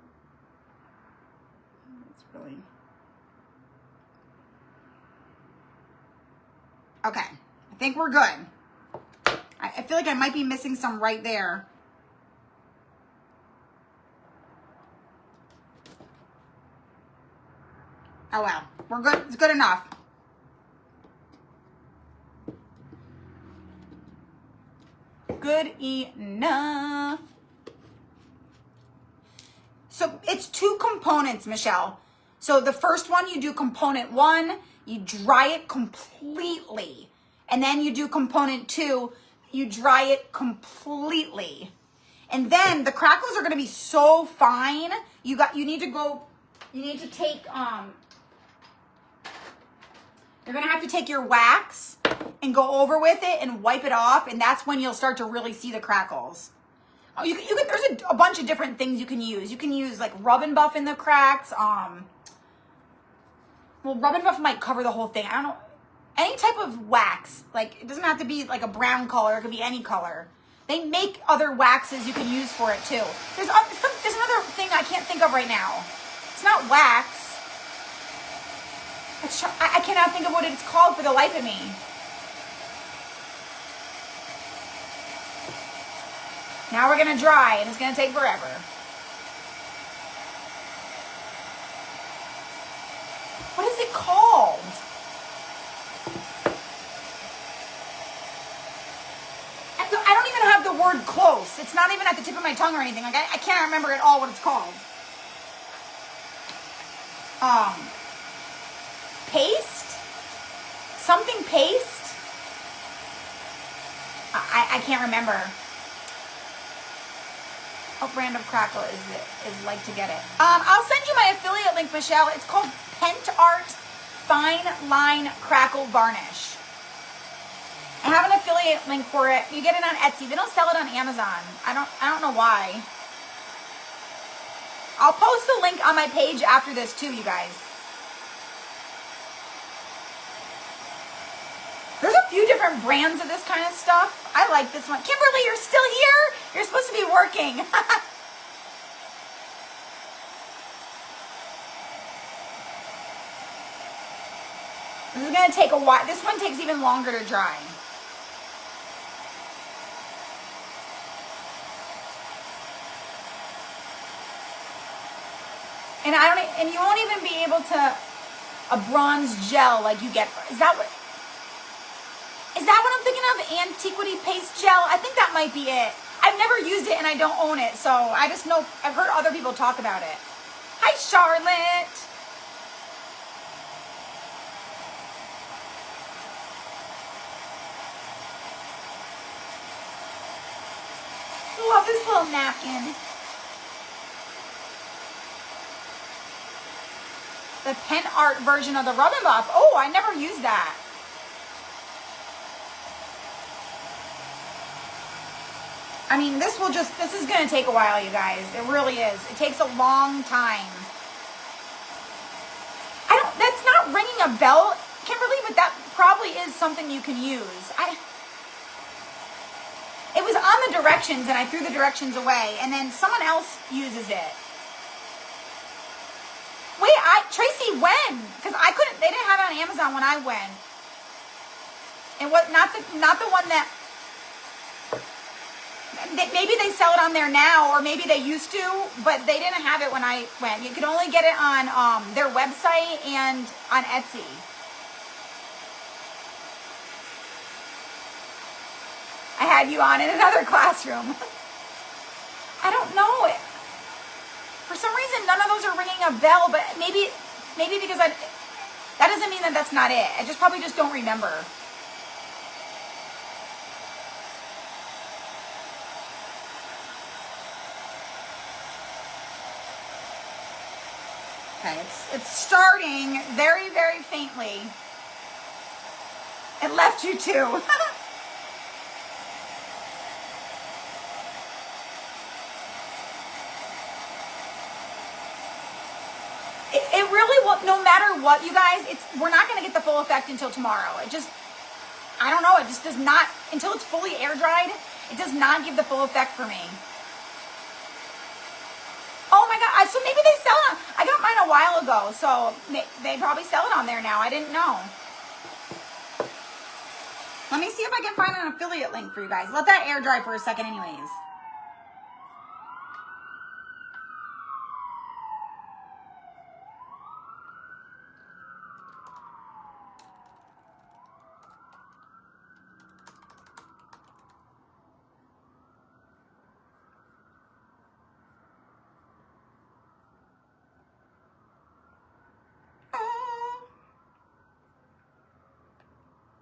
It's really, okay, I think we're good. I feel like I might be missing some right there. Oh well, we're good. It's good enough. Good enough. So it's 2 components, Michelle. So the first one, you do component 1, you dry it completely. And then you do component 2, you dry it completely. And then the crackles are gonna be so fine. You need to take, you're gonna have to take your wax and go over with it and wipe it off, and that's when you'll start to really see the crackles. Oh, there's a bunch of different things you can use. You can use like rub and buff in the cracks. Well, rub and buff might cover the whole thing. I don't know. Any type of wax, like it doesn't have to be like a brown color. It could be any color. They make other waxes you can use for it too. There's another thing I can't think of right now. It's not wax. I cannot think of what it's called for the life of me. Now we're gonna dry and it's gonna take forever. What is it called? I don't even have the word close. It's not even at the tip of my tongue or anything. Like I can't remember at all what it's called. Paste? Something paste? I can't remember. What brand of crackle is like to get it? I'll send you my affiliate link, Michelle. It's called Pent Art Fine Line Crackle Varnish. I have an affiliate link for it. You get it on Etsy. They don't sell it on Amazon. I don't know why. I'll post the link on my page after this too, you guys. There's a few different brands of this kind of stuff. I like this one. Kimberly, you're still here? You're supposed to be working. This is gonna take a while. This one takes even longer to dry. And and you won't even be able to a bronze gel like you get. Is that what I'm thinking of? Antiquity paste gel? I think that might be it. I've never used it and I don't own it, so I just know I've heard other people talk about it. Hi, Charlotte. Love this little napkin. The Pent Art version of the Rub and Buff. Oh, I never used that. I mean, this is going to take a while, you guys. It really is. It takes a long time. That's not ringing a bell, Kimberly, but that probably is something you can use. It was on the directions and I threw the directions away and then someone else uses it. Wait, Tracy, when? Because they didn't have it on Amazon when I went. And not the one that, maybe they sell it on there now, or maybe they used to, but they didn't have it when I went. You could only get it on their website and on Etsy. I had you on in another classroom. I don't know. For some reason, none of those are ringing a bell, but maybe because that doesn't mean that that's not it. I probably just don't remember. Okay, it's starting very, very faintly. It left you too. It really will, no matter what, you guys, we're not going to get the full effect until tomorrow. I don't know, it just does not, until it's fully air dried, it does not give the full effect for me. Oh my God, so maybe they sell it I got mine a while ago, so they probably sell it on there now. I didn't know. Let me see if I can find an affiliate link for you guys. Let that air dry for a second anyways.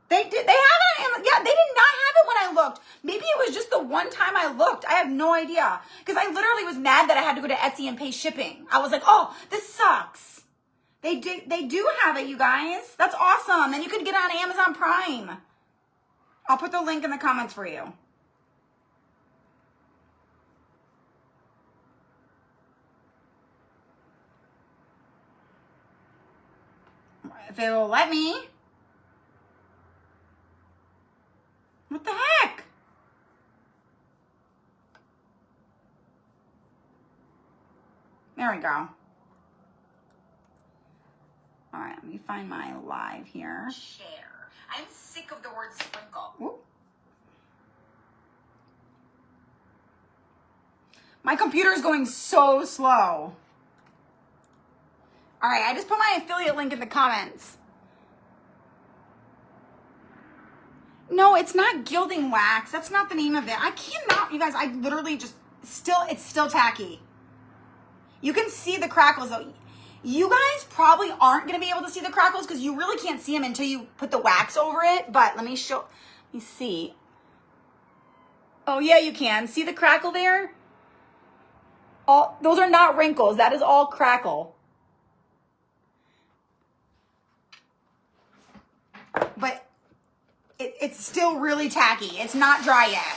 They have it. Yeah, they did not have it when I looked. Maybe it was just the one time I looked. I have no idea. Because I literally was mad that I had to go to Etsy and pay shipping. I was like, oh, this sucks. They do have it, you guys. That's awesome. And you can get it on Amazon Prime. I'll put the link in the comments for you. If it will let me. What the heck? There we go. All right, let me find my live here. Share. I'm sick of the word sprinkle. Whoop. My computer is going so slow. All right, I just put my affiliate link in the comments. No, it's not gilding wax. That's not the name of it. I cannot, you guys, I literally just, it's still tacky. You can see the crackles though. You guys probably aren't going to be able to see the crackles because you really can't see them until you put the wax over it. But let me see. Oh yeah, you can. See the crackle there? Those are not wrinkles. That is all crackle. But it's still really tacky. It's not dry yet.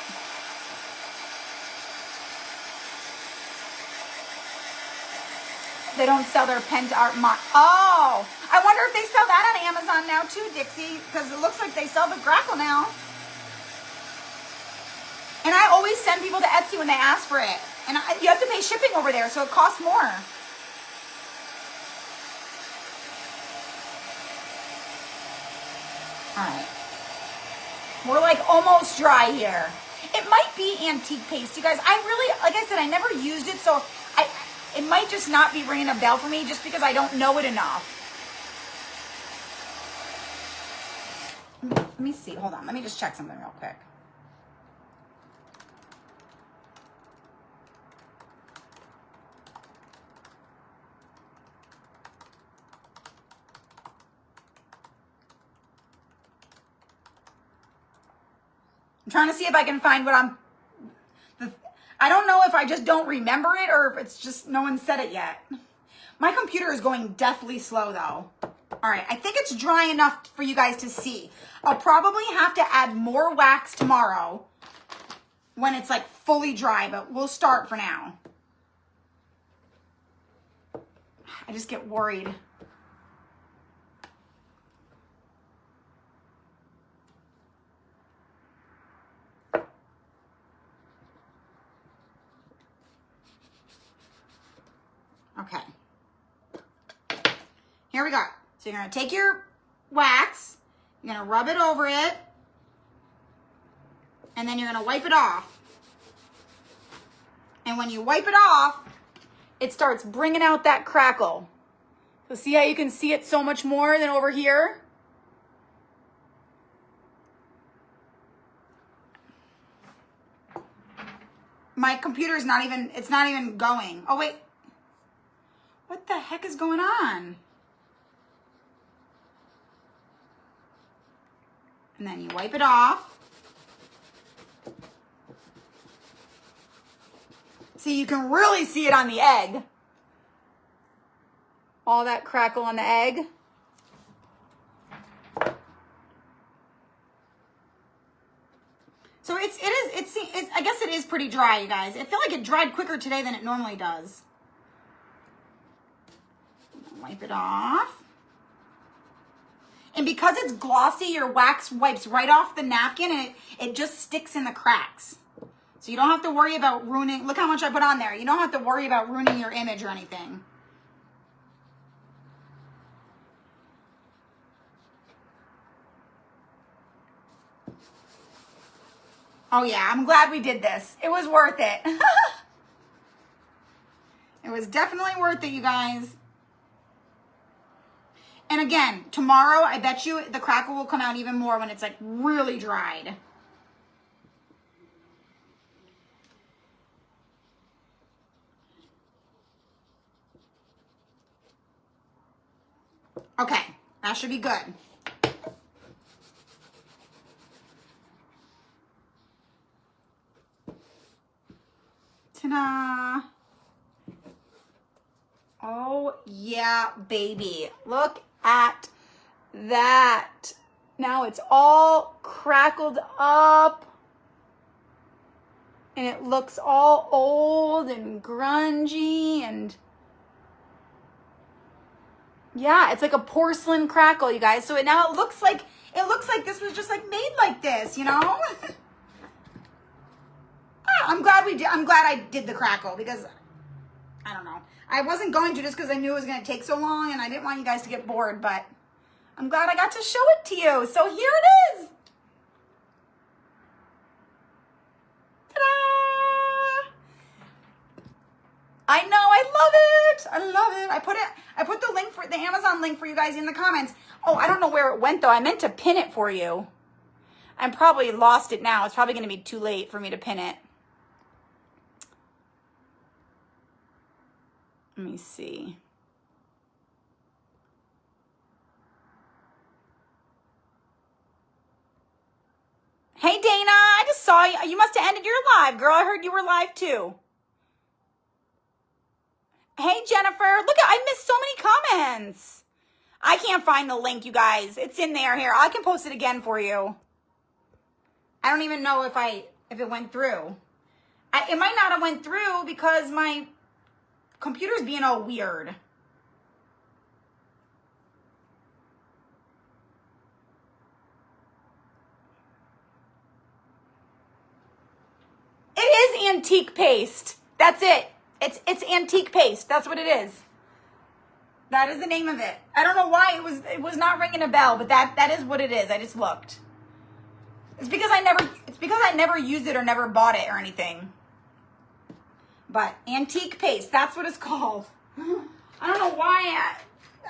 They don't sell their Pent Art Oh, I wonder if they sell that on Amazon now too, Dixie, because it looks like they sell the crackle now. And I always send people to Etsy when they ask for it. And you have to pay shipping over there, so it costs more. All right. We're like almost dry here. It might be antique paste, you guys. I really, like I said, I never used it, so it might just not be ringing a bell for me just because I don't know it enough. Let me see. Hold on. Let me just check something real quick. I'm trying to see if I can find what I don't know if I just don't remember it or if it's just no one said it yet. My computer is going deathly slow though. All right, I think it's dry enough for you guys to see. I'll probably have to add more wax tomorrow when it's like fully dry, but we'll start for now. I just get worried. Okay. Here we go. So you're going to take your wax, you're going to rub it over it, and then you're going to wipe it off. And when you wipe it off, it starts bringing out that crackle. So see how you can see it so much more than over here? My computer's not even, it's not even going. Oh, wait. What the heck is going on? And then you wipe it off. See, you can really see it on the egg. All that crackle on the egg. So it's I guess it is pretty dry, you guys. I feel like it dried quicker today than it normally does. Wipe it off. And because it's glossy, your wax wipes right off the napkin and it just sticks in the cracks. So you don't have to worry about ruining, look how much I put on there. You don't have to worry about ruining your image or anything. Oh yeah, I'm glad we did this. It was worth it. It was definitely worth it, you guys. And again, tomorrow, I bet you the crackle will come out even more when it's like really dried. Okay, that should be good. Ta-da! Oh, yeah, baby. Look at that. Now it's all crackled up. And it looks all old and grungy and yeah, it's like a porcelain crackle, you guys. So now it looks like this was just like made like this, you know? I'm glad I did the crackle because I don't know. I wasn't going to just because I knew it was going to take so long and I didn't want you guys to get bored, but I'm glad I got to show it to you. So here it is. Ta-da! I know, I love it. I love it. I put the link for the Amazon link for you guys in the comments. Oh, I don't know where it went though. I meant to pin it for you. I probably lost it now. It's probably going to be too late for me to pin it. Let me see. Hey, Dana, I just saw you. You must have ended your live, girl. I heard you were live too. Hey, Jennifer. Look, I missed so many comments. I can't find the link, you guys. It's in there here. I can post it again for you. I don't even know if it went through. It might not have went through because my computer's being all weird. It is antique paste. That's it. It's antique paste. That's what it is. That is the name of it. I don't know why it was not ringing a bell, but that is what it is. I just looked. It's because I never used it or never bought it or anything. But antique paste, that's what it's called. I don't know why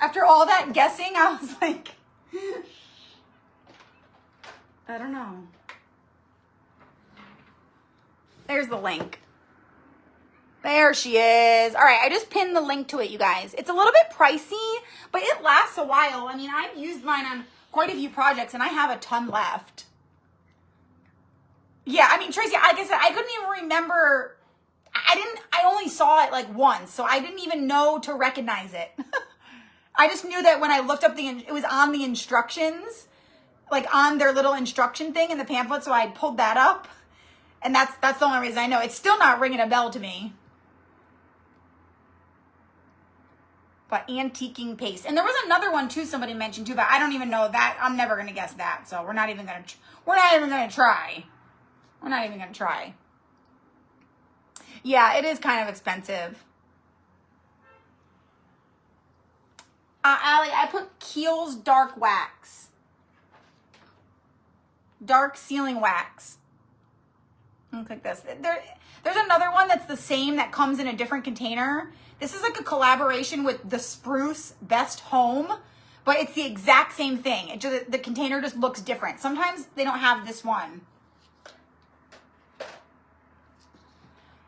after all that guessing, I was like, I don't know. There's the link. There she is. All right, I just pinned the link to it, you guys. It's a little bit pricey, but it lasts a while. I mean, I've used mine on quite a few projects, and I have a ton left. Yeah, I mean, Tracy, like I said, I couldn't even remember. I only saw it like once, so I didn't even know to recognize it. I just knew that when I looked up it was on the instructions, like on their little instruction thing in the pamphlet, so I pulled that up. And that's the only reason I know. It's still not ringing a bell to me. But antiquing paste. And there was another one too somebody mentioned too, but I don't even know that. I'm never going to guess that. So we're not even going to try. We're not even going to try. Yeah, it is kind of expensive. Allie, I put Kiehl's dark wax. Dark sealing wax. Look like this. There's another one that's the same that comes in a different container. This is like a collaboration with the Spruce Best Home, but it's the exact same thing. The container just looks different. Sometimes they don't have this one.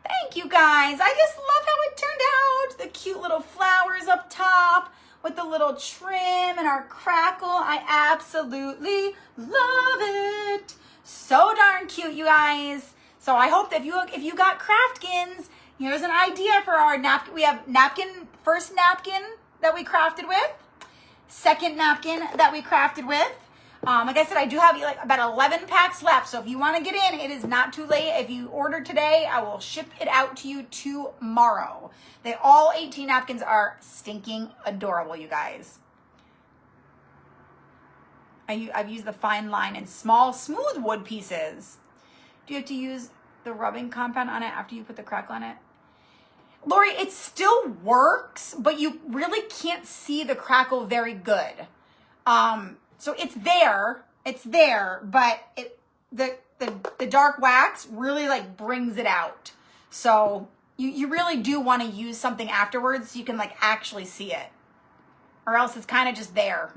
Thank you guys. I just love how it turned out. The cute little flowers up top with the little trim and our crackle. I absolutely love it. So darn cute, you guys. So I hope that if you got Craftkins, here's an idea for our napkin. We have first napkin that we crafted with, second napkin that we crafted with. Like I said, I do have like about 11 packs left. So if you want to get in, it is not too late. If you order today, I will ship it out to you tomorrow. All 18 napkins are stinking adorable, you guys. I've used the fine line and small, smooth wood pieces. Do you have to use the rubbing compound on it after you put the crackle on it? Lori, it still works, but you really can't see the crackle very good. So it's there, but the dark wax really like brings it out. So you really do want to use something afterwards so you can like actually see it, or else it's kind of just there.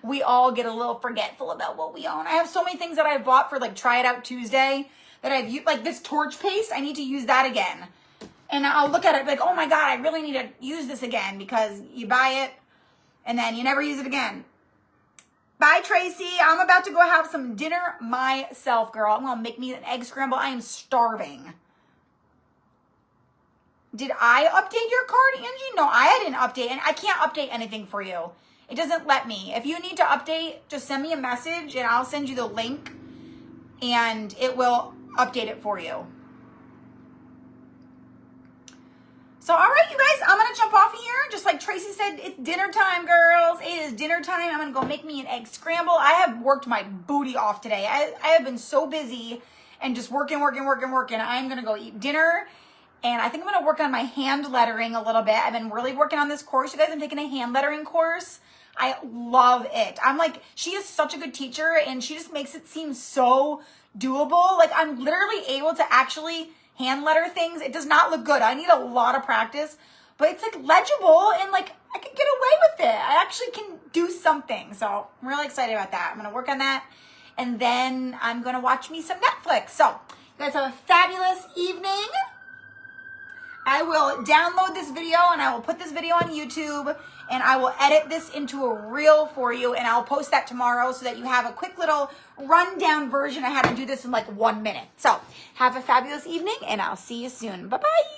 We all get a little forgetful about what we own. I have so many things that I've bought for like Try It Out Tuesday that I've used, like this torch paste. I need to use that again. And I'll look at it like, oh my God, I really need to use this again, because you buy it and then you never use it again. Bye, Tracy. I'm about to go have some dinner myself, girl. I'm going to make me an egg scramble. I am starving. Did I update your card, Angie? No, I didn't update, and I can't update anything for you. It doesn't let me. If you need to update, just send me a message and I'll send you the link and it will update it for you. So, all right, you guys, I'm going to jump off here. Just like Tracy said, it's dinner time, girls. It is dinner time. I'm going to go make me an egg scramble. I have worked my booty off today. I have been so busy and just working. I'm going to go eat dinner. And I think I'm going to work on my hand lettering a little bit. I've been really working on this course. You guys, I'm taking a hand lettering course. I love it. I'm like, she is such a good teacher and she just makes it seem so doable. Like I'm literally able to actually hand letter things. It does not look good. I need a lot of practice, but it's like legible and like I can get away with it. I actually can do something. So I'm really excited about that. I'm going to work on that. And then I'm going to watch me some Netflix. So you guys have a fabulous evening. I will download this video and I will put this video on YouTube and I will edit this into a reel for you and I'll post that tomorrow so that you have a quick little rundown version of how to do this in like 1 minute. So have a fabulous evening and I'll see you soon. Bye-bye.